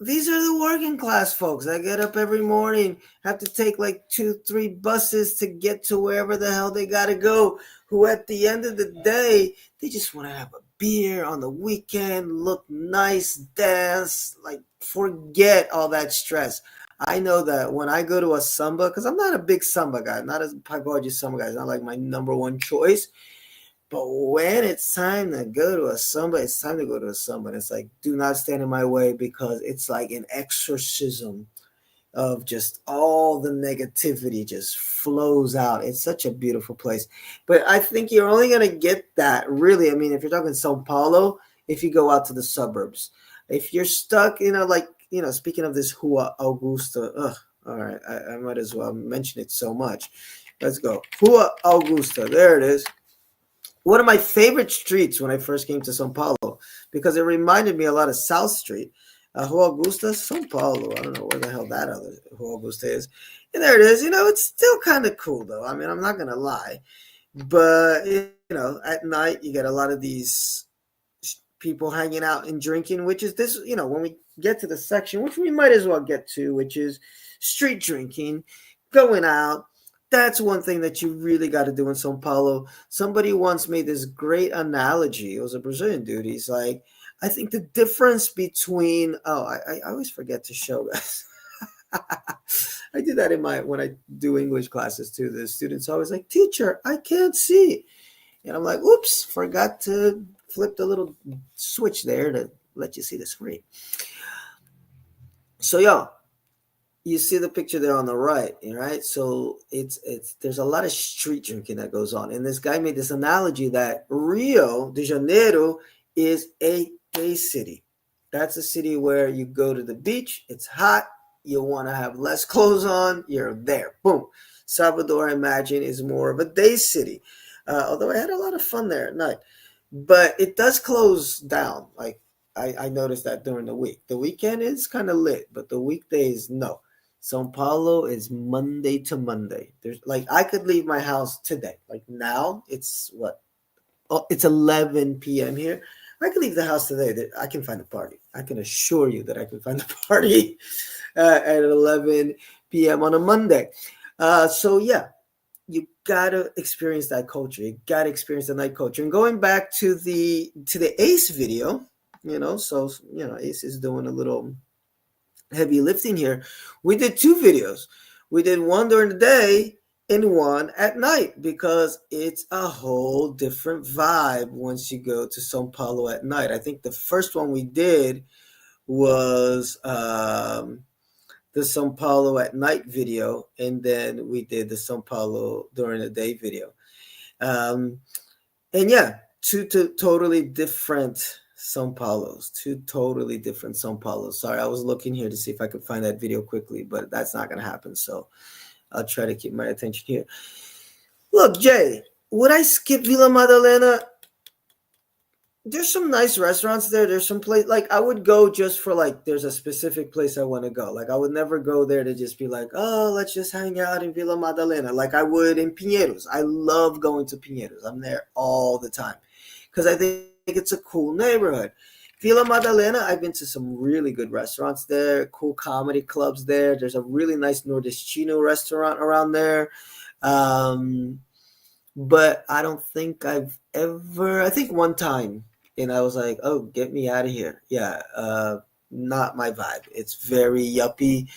these are the working class folks that get up every morning, have to take like 2-3 buses to get to wherever the hell they gotta go, who at the end of the day, they just want to have a beer on the weekend, look nice, dance, like forget all that stress. I know that when I go to a samba, because I'm not a big samba guy, not a pagode samba guy, it's not like my number one choice. But when it's time to go to a samba, it's time to go to a samba. And it's like, do not stand in my way because it's like an exorcism of just all the negativity just flows out. It's such a beautiful place. But I think you're only going to get that really. I mean, if you're talking São Paulo, if you go out to the suburbs, if you're stuck, speaking of this Rua Augusta, all right, I might as well mention it so much. Let's go. Rua Augusta. There it is. One of my favorite streets when I first came to São Paulo, because it reminded me a lot of South Street. Rua Augusta, São Paulo. I don't know where the hell that other Rua Augusta is. And there it is. It's still kind of cool, though. I mean, I'm not going to lie. But, at night, you get a lot of these people hanging out and drinking, which is this, when we get to the section, which we might as well get to, which is street drinking, going out. That's one thing that you really got to do in São Paulo. Somebody once made this great analogy. It was a Brazilian dude. He's like, I think the difference between, I always forget to show guys. I do that when I do English classes too. The students are always like, teacher, I can't see. And I'm like, oops, forgot to flip the little switch there to let you see the screen. So, y'all. You see the picture there on the right, right? So it's there's a lot of street drinking that goes on. And this guy made this analogy that Rio de Janeiro is a gay city. That's a city where you go to the beach, it's hot, you want to have less clothes on, you're there. Boom. Salvador, I imagine, is more of a day city. Although I had a lot of fun there at night. But it does close down. Like I noticed that during the week. The weekend is kind of lit, but the weekdays, no. São Paulo is Monday to Monday. There's I could leave my house today. Like now, it's what? Oh, it's 11 p.m. here. I could leave the house today. I can find a party. I can assure you that I can find a party at 11 p.m. on a Monday. So yeah, you gotta experience that culture. You gotta experience the night culture. And going back to the Ace video, Ace is doing a little heavy lifting here. We did 2 videos. We did one during the day and one at night because it's a whole different vibe once you go to São Paulo at night. I think the first one we did was the São Paulo at night video, and then we did the São Paulo during the day video. Um, and yeah, two totally different São Paulos, two totally different São Paulos. Sorry, I was looking here to see if I could find that video quickly, but that's not going to happen. So I'll try to keep my attention here. Look, Jay, would I skip Villa Madalena? There's some nice restaurants there. There's some place like I would go just for like there's a specific place I want to go. Like I would never go there to just be like, oh, let's just hang out in Villa Madalena like I would in Pinheiros. I love going to Pinheiros. I'm there all the time because I think it's a cool neighborhood. Villa Madalena, I've been to some really good restaurants there, cool comedy clubs there. There's a really nice Nordestino restaurant around there. Um, but I don't think I've ever, I think one time, and I was like, oh, get me out of here. Yeah, not my vibe. It's very yuppie.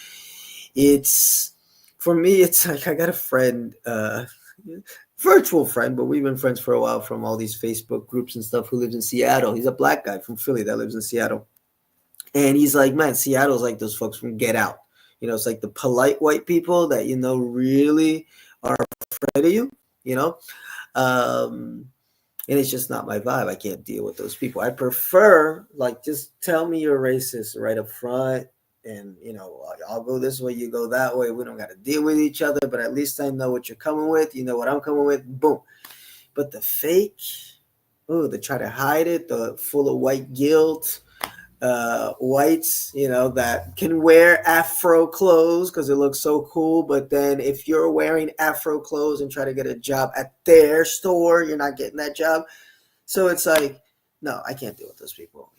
It's, for me, it's like I got a friend, virtual friend, but we've been friends for a while from all these Facebook groups and stuff who lives in Seattle. He's a black guy from Philly that lives in Seattle. And he's like, man, Seattle's like those folks from Get Out. It's like the polite white people that, really are afraid of you, you know? And it's just not my vibe. I can't deal with those people. I prefer, like, just tell me you're racist right up front. And, I'll go this way, you go that way. We don't got to deal with each other, but at least I know what you're coming with. You know what I'm coming with. Boom. But the fake, they try to hide it, the full of white guilt. Whites, that can wear Afro clothes because it looks so cool. But then if you're wearing Afro clothes and try to get a job at their store, you're not getting that job. So it's like, no, I can't deal with those people.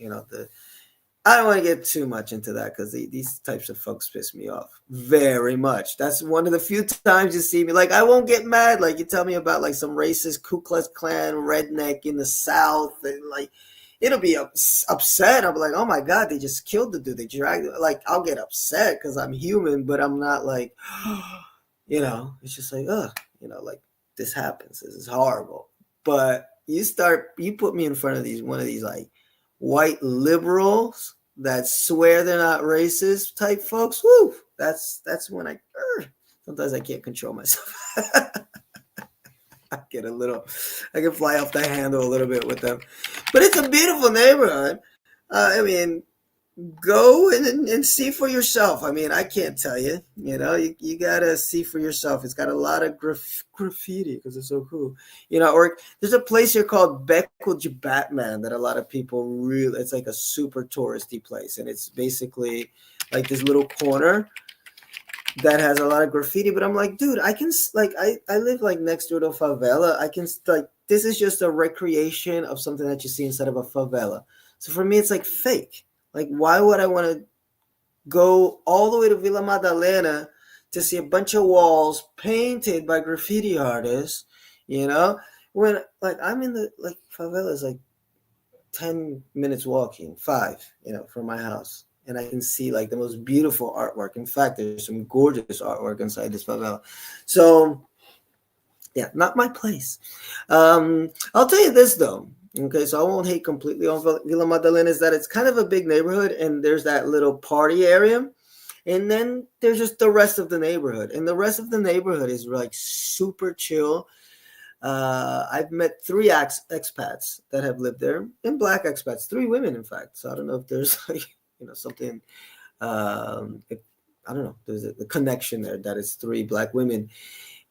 I don't want to get too much into that because these types of folks piss me off very much. That's one of the few times you see me. Like, I won't get mad. Like, you tell me about, like, some racist Ku Klux Klan redneck in the South. And, like, it'll be upset. I'll be like, oh, my God, they just killed the dude. They dragged it. Like, I'll get upset because I'm human, but I'm not like, it's just like, like, this happens. This is horrible. But you put me in front of one of these, like, white liberals that swear they're not racist type folks. Woo! That's when sometimes I can't control myself. I can fly off the handle a little bit with them. But it's a beautiful neighborhood. Go and see for yourself. I can't tell you. You gotta see for yourself. It's got a lot of graffiti because it's so cool. Or there's a place here called Beco de Batman that a lot of people really. It's like a super touristy place, and it's basically like this little corner that has a lot of graffiti. But I'm like, dude, I can I live like next door to a favela. I can this is just a recreation of something that you see inside of a favela. So for me, it's like fake. Like, why would I want to go all the way to Villa Madalena to see a bunch of walls painted by graffiti artists, when, like, I'm in the, like, favela is like 10 minutes walking, 5, from my house. And I can see, like, the most beautiful artwork. In fact, there's some gorgeous artwork inside this favela. So, yeah, not my place. I'll tell you this, though. Okay, so I won't hate completely on Villa Madalena, is that it's kind of a big neighborhood, and there's that little party area, and then there's just the rest of the neighborhood, and the rest of the neighborhood is like super chill. I've met 3 expats that have lived there, and black expats, 3 women, in fact. So I don't know if there's like, something, I don't know, there's a connection there that it's 3 black women.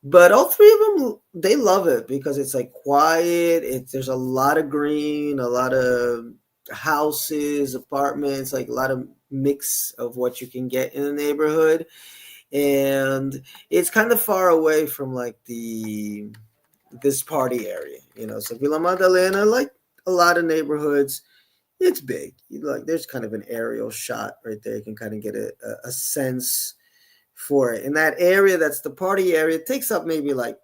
But all 3 of them, they love it because it's like quiet. There's a lot of green, a lot of houses, apartments, like a lot of mix of what you can get in the neighborhood. And it's kind of far away from like this party area, So Villa Madalena, like a lot of neighborhoods, it's big. There's kind of an aerial shot right there. You can kind of get a sense for it. In that area, that's the party area. It takes up maybe like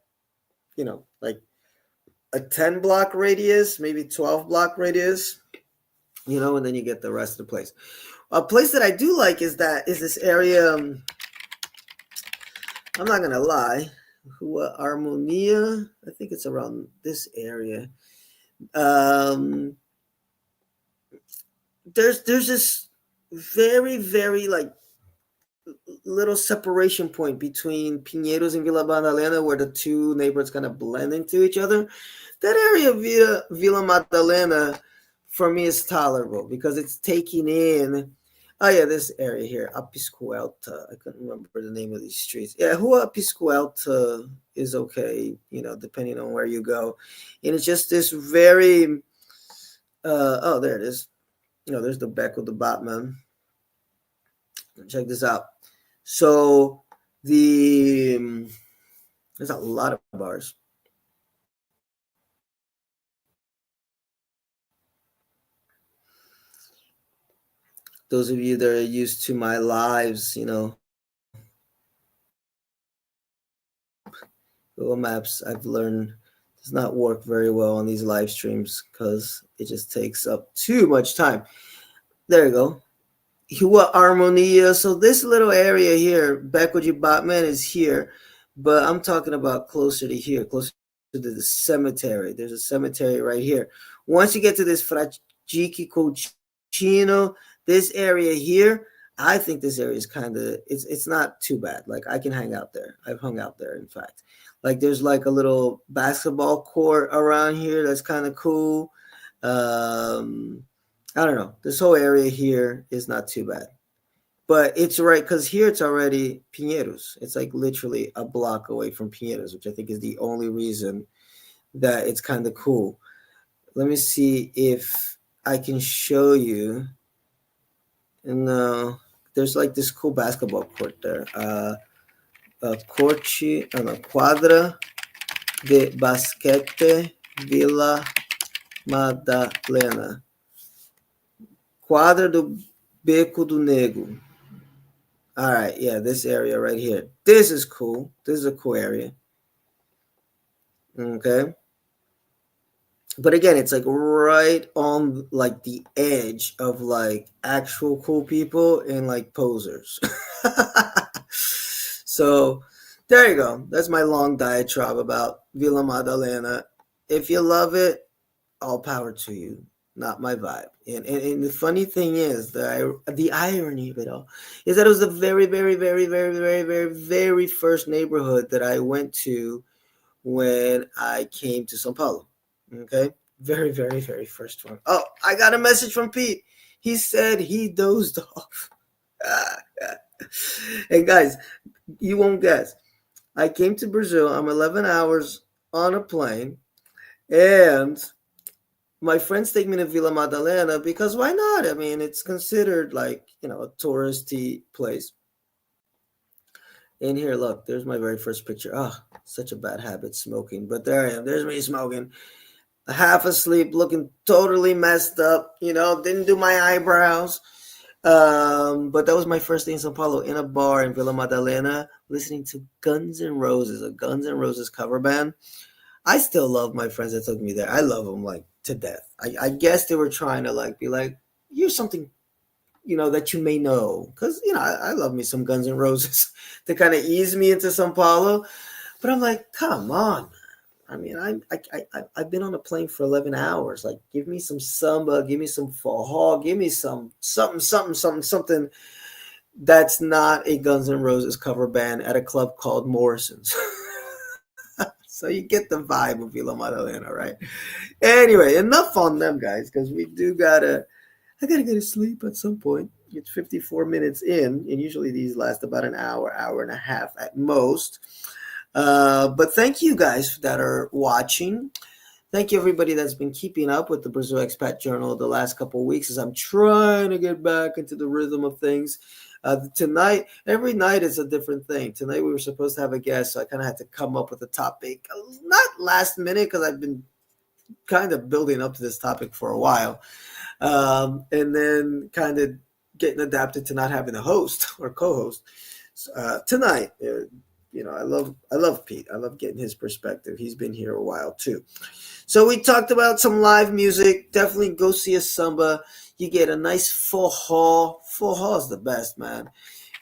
a 10 block radius, maybe 12 block radius, and then you get the rest of the place. A place that I do like is this area. I'm not going to lie. Harmonia, I think it's around this area. There's this very, very like little separation point between Pinheiros and Vila Madalena, where the two neighborhoods kind of blend into each other. That area of Villa Madalena, for me, is tolerable because it's taking in. Oh yeah, this area here, Apiscuelta. I couldn't remember the name of these streets. Yeah, Rua Apiscuelta is okay, depending on where you go, and it's just this very. Oh, there it is. There's the back of the Batman. Check this out. So there's a lot of bars. Those of you that are used to my lives, Google Maps, I've learned does not work very well on these live streams because it just takes up too much time. There you go. Rua Harmonia. So this little area here, Beco Batman, is here, but I'm talking about closer to here, closer to the cemetery. There's a cemetery right here. Once you get to this Fradique Coutinho, this area here, I think this area is kind of it's not too bad. Like I can hang out there. I've hung out there, in fact. Like there's like a little basketball court around here that's kind of cool. I don't know. This whole area here is not too bad. But it's right because here it's already Pinheiros. It's like literally a block away from Pinheiros, which I think is the only reason that it's kind of cool. Let me see if I can show you. No, there's like this cool basketball court there. Quadra de Basquete Vila Madalena. Quadra do Beco do Negro. All right, yeah, this area right here. This is cool. This is a cool area. Okay. But again, it's like right on like the edge of like actual cool people and like posers. So there you go. That's my long diatribe about Villa Madalena. If you love it, all power to you. Not my vibe. And the funny thing is, the irony of it all is that it was the very, very, very, very, very, very, very first neighborhood that I went to when I came to São Paulo. Okay? Very, very, very first one. Oh, I got a message from Pete. He said he dozed off. And guys, you won't guess. I came to Brazil. I'm 11 hours on a plane. And my friends take me to Villa Madalena because why not? I mean, it's considered like, a touristy place. In here, look, there's my very first picture. Oh, such a bad habit, smoking. But there I am. There's me smoking. Half asleep, looking totally messed up. Didn't do my eyebrows. But that was my first day in São Paulo, in a bar in Villa Madalena, listening to Guns N' Roses, a Guns N' Roses cover band. I still love my friends that took me there. I love them like to death. I guess they were trying to like be like, here's something, that you may know. Because, I love me some Guns N' Roses to kind of ease me into São Paulo. But I'm like, come on. I mean, I've been on a plane for 11 hours. Like, give me some samba, give me some forró, give me something that's not a Guns N' Roses cover band at a club called Morrison's. So you get the vibe of Villa Madalena, right? Anyway, enough on them, guys, because I gotta go to sleep at some point. It's 54 minutes in, and usually these last about an hour, hour and a half at most. But thank you guys that are watching. Thank you everybody that's been keeping up with the Brazil Expat Journal the last couple of weeks as I'm trying to get back into the rhythm of things. Tonight, every night is a different thing. Tonight we were supposed to have a guest, so I kind of had to come up with a topic. Not last minute, because I've been kind of building up to this topic for a while. And then kind of getting adapted to not having a host or co-host. Tonight, I love Pete. I love getting his perspective. He's been here a while too. So we talked about some live music. Definitely go see a samba. You get a nice forró. Forró is the best, man.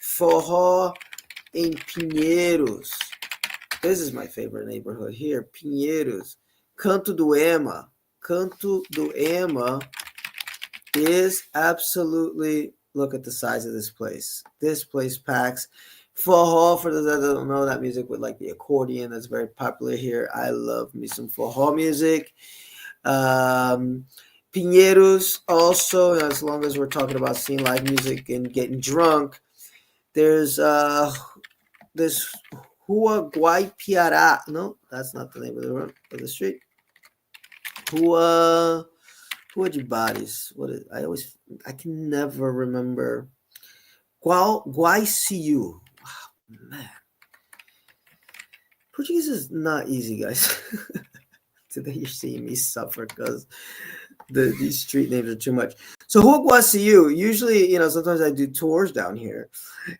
Forró in Pinheiros. This is my favorite neighborhood here, Pinheiros. Canto do Ema. Canto do Ema is absolutely look at the size of this place. This place packs. Forró, for those that don't know, that music with like the accordion that's very popular here. I love me some forró music. Um, Pinheiros also, as long as we're talking about seeing live music and getting drunk, there's this Rua Guaipiará. No, that's not the name of the street. Rua de Bares. What is I can never remember. Guaiciu. Oh, man. Portuguese is not easy, guys. Today you're seeing me suffer because these street names are too much. So Rua Guaiciu, usually, sometimes I do tours down here.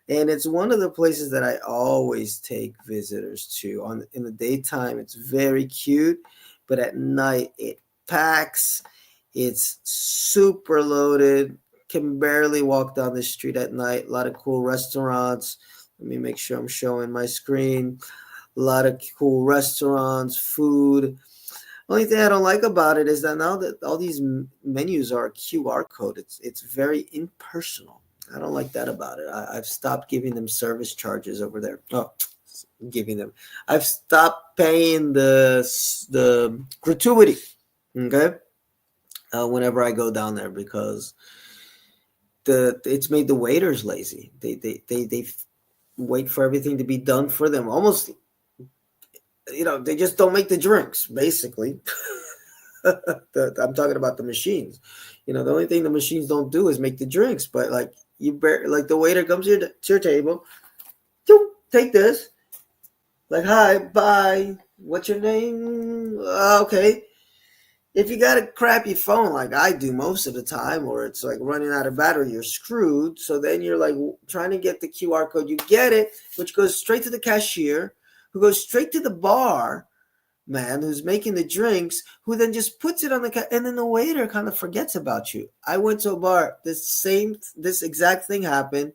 And it's one of the places that I always take visitors to. In the daytime, it's very cute. But at night, it packs. It's super loaded. Can barely walk down the street at night. A lot of cool restaurants. Let me make sure I'm showing my screen. A lot of cool restaurants, food. Only thing I don't like about it is that now that all these menus are a QR code, it's very impersonal. I don't like that about it. I've stopped giving them service charges over there. Oh, giving them. I've stopped paying the gratuity. Okay. Whenever I go down there, because it's made the waiters lazy. They wait for everything to be done for them. Almost, they just don't make the drinks, basically. I'm talking about the machines. The only thing the machines don't do is make the drinks. But like the waiter comes to your table, take this. Like, hi, bye. What's your name? Okay. If you got a crappy phone like I do most of the time, or it's like running out of battery, you're screwed. So then you're like trying to get the QR code. You get it, which goes straight to the cashier, who goes straight to the bar man who's making the drinks, who then just puts it on and then the waiter kind of forgets about you. I went to a bar. This exact thing happened.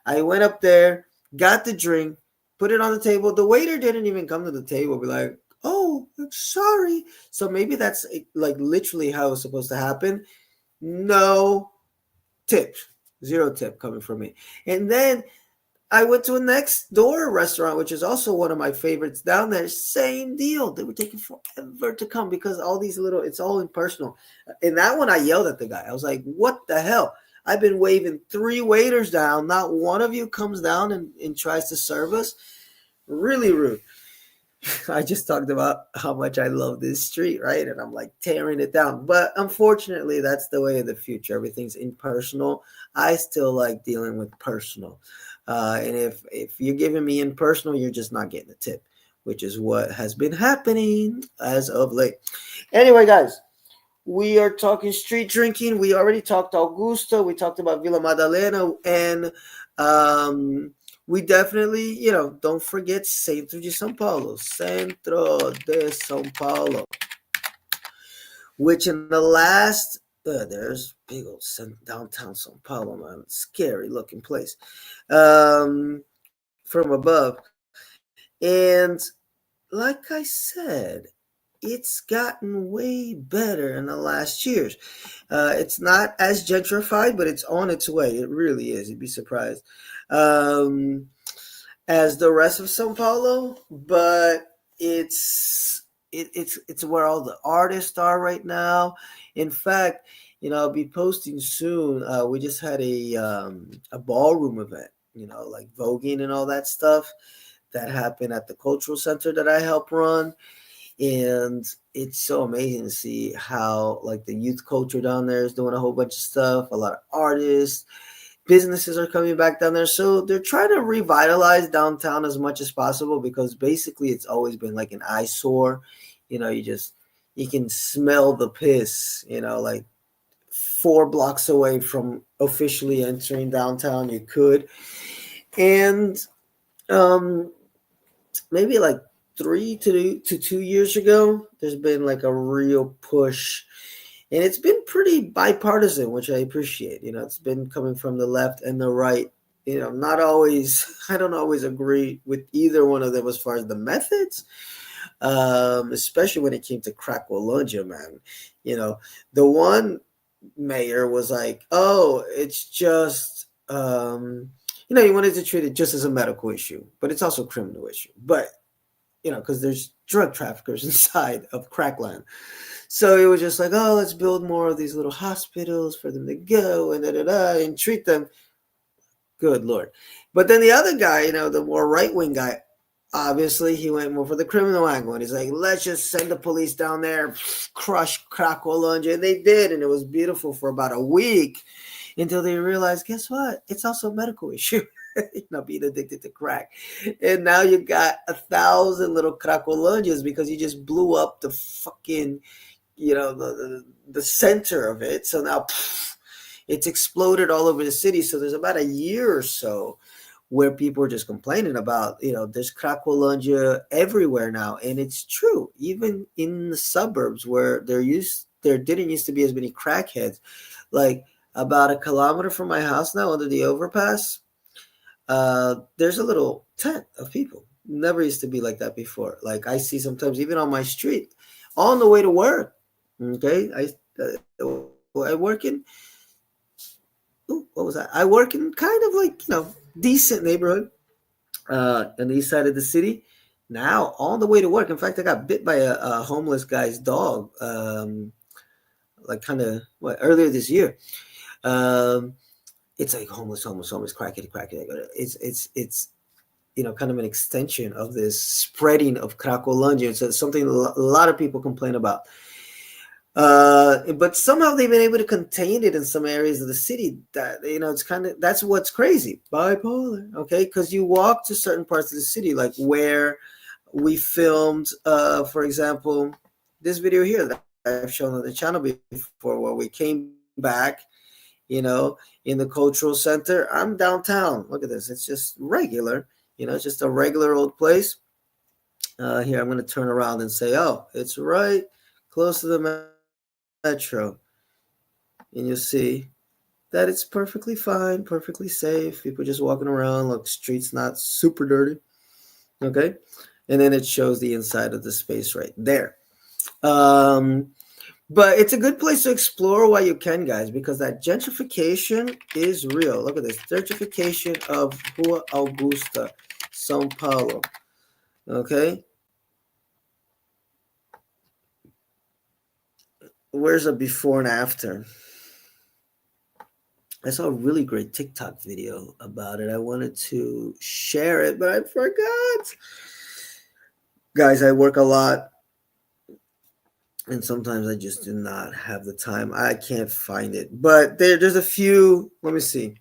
I went up there, got the drink, put it on the table. The waiter didn't even come to the table, be like, oh, I'm sorry. So maybe that's like literally how it's supposed to happen. No tip, 0 tip coming from me. And then I went to a next door restaurant, which is also one of my favorites down there. Same deal. They were taking forever to come because all these it's all impersonal. In that one, I yelled at the guy. I was like, what the hell? I've been waving 3 waiters down. Not one of you comes down and tries to serve us. Really rude. I just talked about how much I love this street, right? And I'm like tearing it down. But unfortunately, that's the way of the future. Everything's impersonal. I still like dealing with personal. And if you're giving me impersonal, you're just not getting a tip, which is what has been happening as of late. Anyway, guys, we are talking street drinking. We already talked Augusta. We talked about Vila Madalena. And we definitely, don't forget Centro de São Paulo. Centro de São Paulo. Which in the last, there's big old downtown São Paulo, man. Scary looking place from above. And like I said, it's gotten way better in the last years. It's not as gentrified, but it's on its way. It really is. You'd be surprised. As the rest of São Paulo, but it's where all the artists are right now. In fact, I'll be posting soon. We just had a ballroom event, like voguing and all that stuff that happened at the cultural center that I help run. And it's so amazing to see how like the youth culture down there is doing a whole bunch of stuff. A lot of artists, businesses are coming back down there. So they're trying to revitalize downtown as much as possible, because basically it's always been like an eyesore. You can smell the piss, like 4 blocks away from officially entering downtown. You could. And maybe like 3 to 2 years ago, there's been like a real push, and it's been pretty bipartisan, which I appreciate. It's been coming from the left and the right. Not always, I don't always agree with either one of them as far as the methods, especially when it came to Cracolândia, man. The one mayor was like, "Oh, it's just he wanted to treat it just as a medical issue, but it's also a criminal issue. But because there's drug traffickers inside of crackland, so it was just like, oh, let's build more of these little hospitals for them to go and and treat them. Good Lord. But then the other guy, the more right wing guy, obviously he went more for the criminal angle. And he's like, let's just send the police down there, crush Cracolunge. And they did. And it was beautiful for about a week until they realized, guess what? It's also a medical issue. Being addicted to crack. And now you got 1,000 little Cracolunges because you just blew up the fucking, the center of it. So now it's exploded all over the city. So there's about a year or so where people are just complaining about, there's Cracolunge everywhere now. And it's true, even in the suburbs where there didn't used to be as many crackheads. Like about a kilometer from my house now, under the overpass, there's a little tent of people. Never used to be like that before. Like I see sometimes even on my street, on the way to work. Okay, I work in. What was that? I work in kind of like decent neighborhood on the east side of the city. Now on the way to work, in fact, I got bit by a homeless guy's dog. Like kind of earlier this year. It's like homeless, crackety. It's kind of an extension of this spreading of Cracolunge. So it's something a lot of people complain about. But somehow they've been able to contain it in some areas of the city. That it's that's what's crazy. Bipolar, okay? Because you walk to certain parts of the city, like where we filmed, for example, this video here that I've shown on the channel before, where we came back, in the cultural center. I'm downtown. Look at this. It's just regular. It's just a regular old place. Here, I'm going to turn around and say, oh, it's right close to the metro. And you'll see that it's perfectly fine, perfectly safe. People just walking around. Look, street's not super dirty. Okay. And then it shows the inside of the space right there. But it's a good place to explore while you can, guys, because that gentrification is real. Look at this. Gentrification of Rua Augusta, São Paulo. Okay. Where's a before and after? I saw a really great TikTok video about it. I wanted to share it, but I forgot. Guys, I work a lot. And sometimes I just do not have the time. I can't find it. But there's a few. Let me see.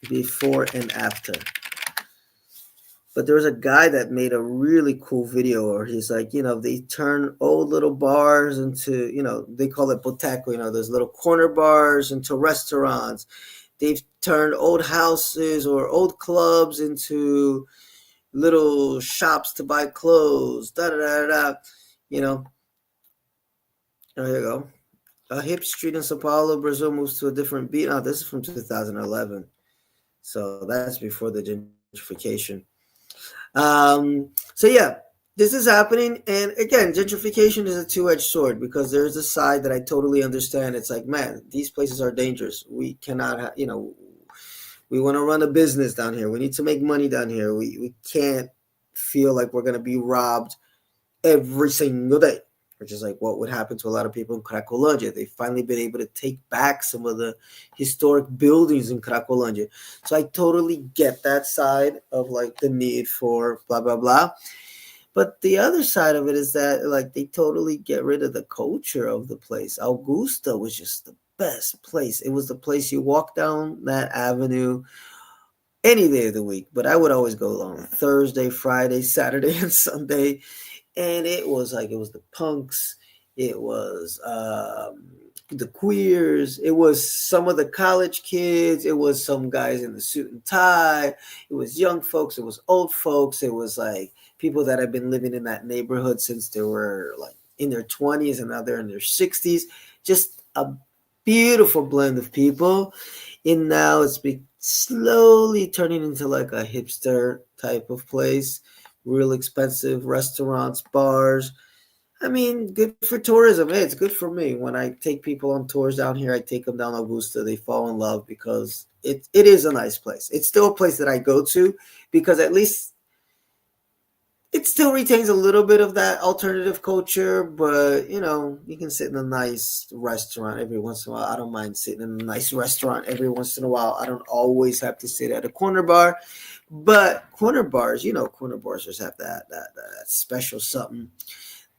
Before and after. But there was a guy that made a really cool video where he's like, they turn old little bars into, they call it boteco, those little corner bars into restaurants. They've turned old houses or old clubs into little shops to buy clothes. Oh, here you go. A hip street in São Paulo, Brazil moves to a different beat. Oh, this is from 2011. So that's before the gentrification. So yeah, this is happening. And again, gentrification is a two-edged sword because there's a side that I totally understand. It's like, man, these places are dangerous. We cannot, we want to run a business down here. We need to make money down here. We can't feel like we're going to be robbed every single day, which is like what would happen to a lot of people in Cracolunge. They've finally been able to take back some of the historic buildings in Cracolunge. So I totally get that side of like the need for blah, blah, blah. But the other side of it is that like they totally get rid of the culture of the place. Augusta was just the best place. It was the place you walk down that avenue any day of the week. But I would always go on Thursday, Friday, Saturday, and Sunday. And it was the punks, it was the queers, it was some of the college kids, it was some guys in the suit and tie, it was young folks, it was old folks, it was like people that have been living in that neighborhood since they were like in their 20s and now they're in their 60s. Just a beautiful blend of people. And now it's slowly turning into like a hipster type of place. Real expensive restaurants, bars. I mean, good for tourism. Hey, it's good for me. When I take people on tours down here, I take them down Augusta. They fall in love because it is a nice place. It's still a place that I go to because at least it still retains a little bit of that alternative culture, but you can sit in a nice restaurant every once in a while. I don't mind sitting in a nice restaurant every once in a while. I don't always have to sit at a corner bar, but corner bars, corner bars just have that special something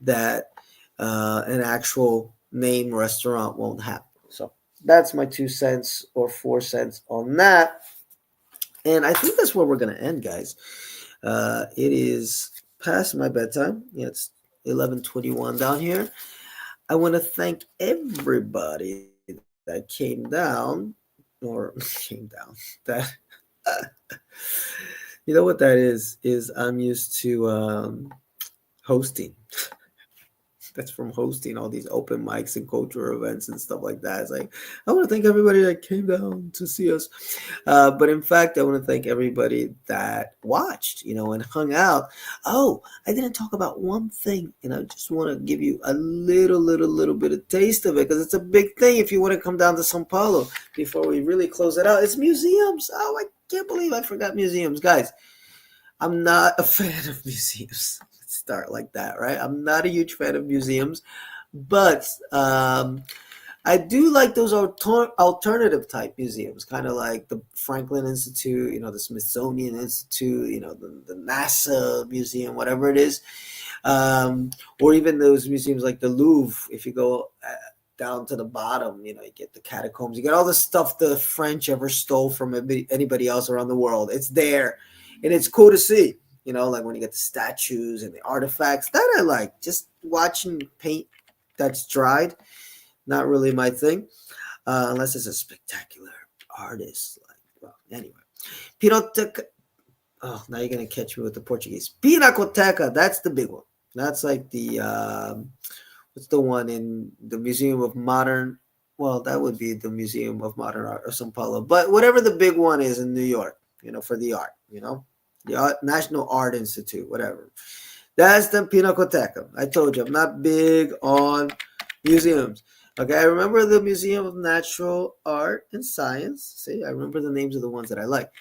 that an actual name restaurant won't have. So that's my 2 cents or 4 cents on that. And I think that's where we're gonna end, guys. It is past my bedtime. Yeah, it's 11:21 down here. I want to thank everybody that came down or came down. That you know what that is I'm used to hosting. That's from hosting all these open mics and cultural events and stuff like that. It's like, I want to thank everybody that came down to see us. But in fact, I want to thank everybody that watched, and hung out. Oh, I didn't talk about one thing, and I just want to give you a little bit of taste of it because it's a big thing if you want to come down to São Paulo before we really close it out. It's museums. Oh, I can't believe I forgot museums. Guys, I'm not a fan of museums. Let's start like that, right? I'm not a huge fan of museums, but I do like those alternative type museums, kind of like the Franklin Institute, the Smithsonian Institute, the NASA Museum, whatever it is, or even those museums like the Louvre. If you go down to the bottom, you get the catacombs, you get all the stuff the French ever stole from anybody else around the world. It's there. And it's cool to see, like when you get the statues and the artifacts. That I like. Just watching paint that's dried, not really my thing, unless it's a spectacular artist. Anyway. Pinoteca. Oh, now you're going to catch me with the Portuguese. Pinacoteca, that's the big one. That's like the, what's the one in the Museum of Modern? Well, that would be the Museum of Modern Art of São Paulo. But whatever the big one is in New York, for the art, the National Art Institute, whatever. That's the Pinacoteca. I told you, I'm not big on museums. Okay, I remember the Museum of Natural Art and Science. See, I remember the names of the ones that I like.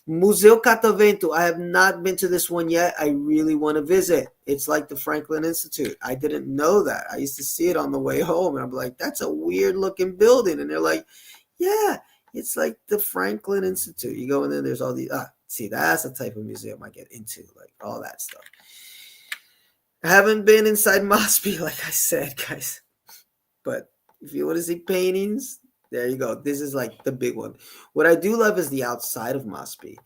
Museu Catavento. I have not been to this one yet. I really want to visit. It's like the Franklin Institute. I didn't know that. I used to see it on the way home, and I'm like, that's a weird looking building. And they're like, yeah, it's like the Franklin Institute. You go in there, there's all these. See, that's the type of museum I get into, like all that stuff. I haven't been inside Mosby, like I said, guys. But if you want to see paintings, there you go. This is like the big one. What I do love is the outside of Mosby.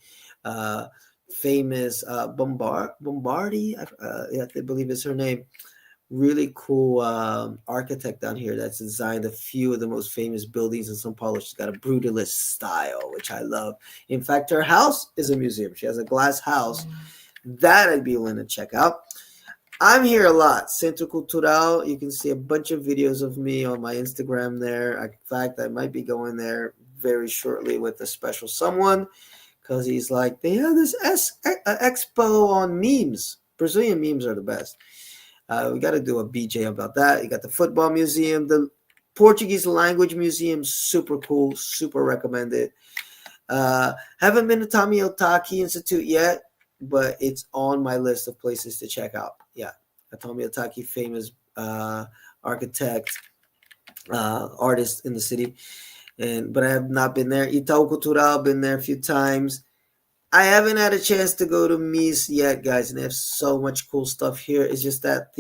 Famous Bombardi, I believe is her name. Really cool architect down here that's designed a few of the most famous buildings in São Paulo. She's got a brutalist style, which I love. In fact, her house is a museum. She has a glass house. That I'd be willing to check out. I'm here a lot. Centro Cultural. You can see a bunch of videos of me on my Instagram there. In fact, I might be going there very shortly with a special someone because he's like, they have this expo on memes. Brazilian memes are the best. We got to do a BJ about that. You got the football museum, the Portuguese language museum, super cool, super recommended. Haven't been to Tommy Otaki Institute yet, but it's on my list of places to check out. Yeah, Tommy Otaki, famous architect, artist in the city, but I have not been there. Itaú Cultural, been there a few times. I haven't had a chance to go to Mies yet, guys, and they have so much cool stuff here. It's just that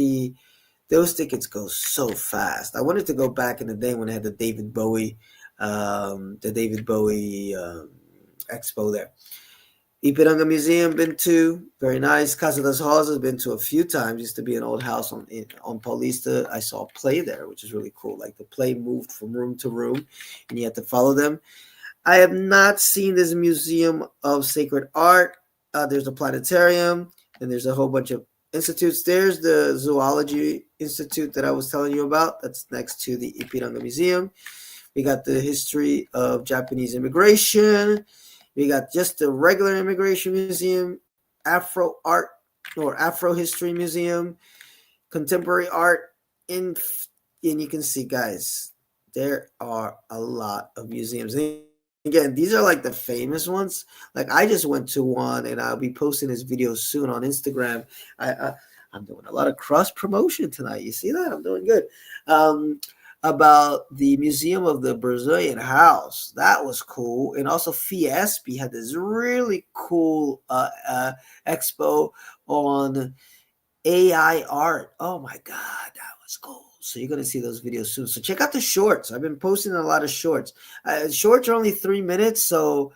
those tickets go so fast. I wanted to go back in the day when they had the David Bowie expo there. Ipiranga Museum, been to, very nice. Casa das Rosas, been to a few times. Used to be an old house on Paulista. I saw a play there, which is really cool. Like the play moved from room to room, and you had to follow them. I have not seen this Museum of Sacred Art. There's a planetarium, and there's a whole bunch of institutes. There's the Zoology Institute that I was telling you about. That's next to the Ipiranga Museum. We got the history of Japanese immigration. We got just the regular immigration museum, Afro art or Afro history museum. contemporary art and you can see, guys, there are a lot of museums. And again, these are like the famous ones. Like I just went to one, and I'll be posting this video soon on Instagram. I'm doing a lot of cross promotion tonight. You see that? I'm doing good. About the Museum of the Brazilian House. That was cool. And also Fiesp had this really cool expo on AI art. Oh my God, that was cool. So you're going to see those videos soon. So check out the shorts. I've been posting a lot of shorts. Shorts are only 3 minutes. So,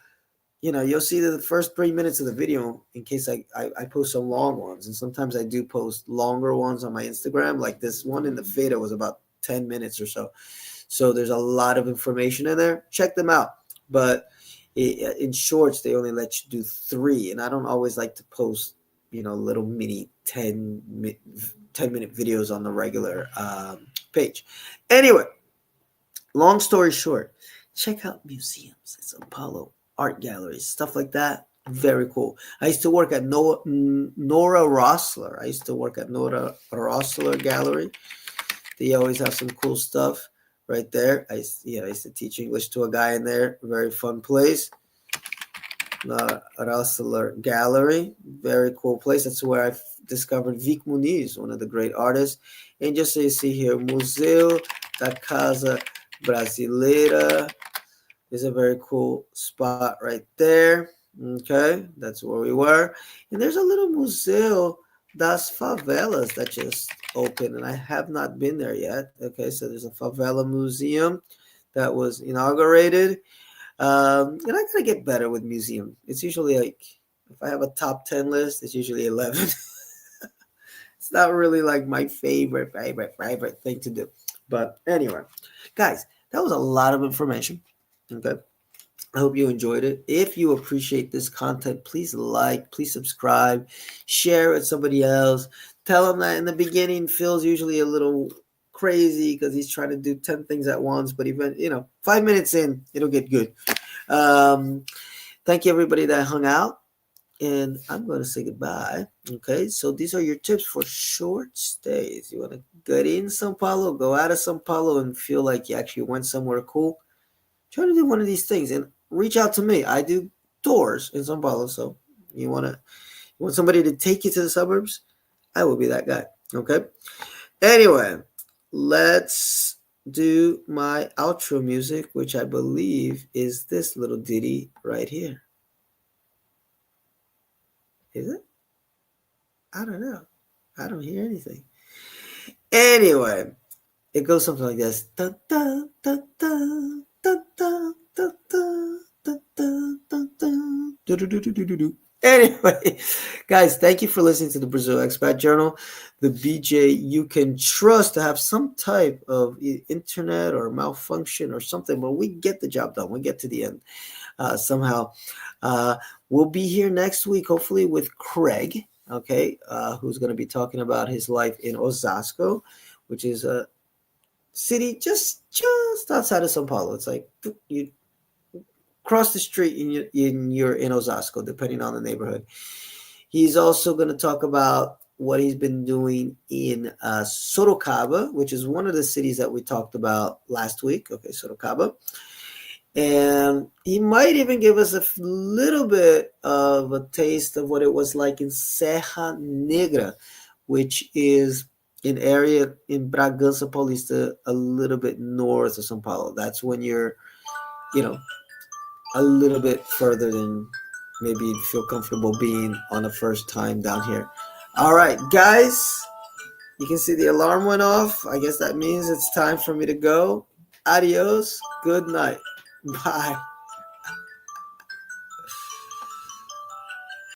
you'll see the first 3 minutes of the video in case I post some long ones. And sometimes I do post longer ones on my Instagram. Like this one in the Feta was about 10 minutes or so. So there's a lot of information in there. Check them out. But in shorts, they only let you do 3. And I don't always like to post, little mini 10-minute videos on the regular page. Anyway, long story short, check out museums in São Paulo, art galleries, stuff like that. Very cool. I used to work at Nora Rossler. I used to work at Nora Rossler Gallery. They always have some cool stuff right there. I used to teach English to a guy in there. Very fun place. Rossler Gallery. Very cool place. That's where I discovered Vic Muniz, one of the great artists. And just so you see here, Museu da Casa Brasileira is a very cool spot right there. Okay, that's where we were. And there's a little Museu das Favelas that just opened, and I have not been there yet. Okay, so there's a favela museum that was inaugurated. And I gotta get better with museum. It's usually like, if I have a top 10 list, it's usually 11. It's not really like my favorite thing to do. But anyway, guys, that was a lot of information. Okay. I hope you enjoyed it. If you appreciate this content, please please subscribe, share it with somebody else. Tell them that in the beginning, Phil's usually a little crazy because he's trying to do 10 things at once, but even 5 minutes in, it'll get good. Thank you, everybody that hung out, and I'm going to say goodbye. Okay, so these are your tips for short stays. You want to get in São Paulo, go out of São Paulo, and feel like you actually went somewhere cool. Try to do one of these things and reach out to me. I do tours in São Paulo, so you want somebody to take you to the suburbs? I will be that guy. Okay. Anyway, let's do my outro music, which I believe is this little ditty right here. Is it? I don't know. I don't hear anything. Anyway, it goes something like this. Dun, dun, dun, dun, dun, dun, dun, dun, dun, dun, dun, dun. Do, do, do, do, do, do. Anyway, guys, thank you for listening to the Brazil Expat Journal, the BJ you can trust to have some type of internet or malfunction or something, but we get the job done. We get to the end somehow. We'll be here next week, hopefully with Craig, okay, who's going to be talking about his life in Osasco, which is a city just outside of São Paulo. It's like you cross the street and you're in Osasco, depending on the neighborhood. He's also going to talk about what he's been doing in Sorocaba, which is one of the cities that we talked about last week. Okay, Sorocaba. And he might even give us a little bit of a taste of what it was like in Serra Negra, which is an area in Bragança Paulista, a little bit north of São Paulo. That's when you're, a little bit further than maybe you'd feel comfortable being on the first time down here. All right, guys, you can see the alarm went off. I guess that means it's time for me to go. Adios. Good night. Bye.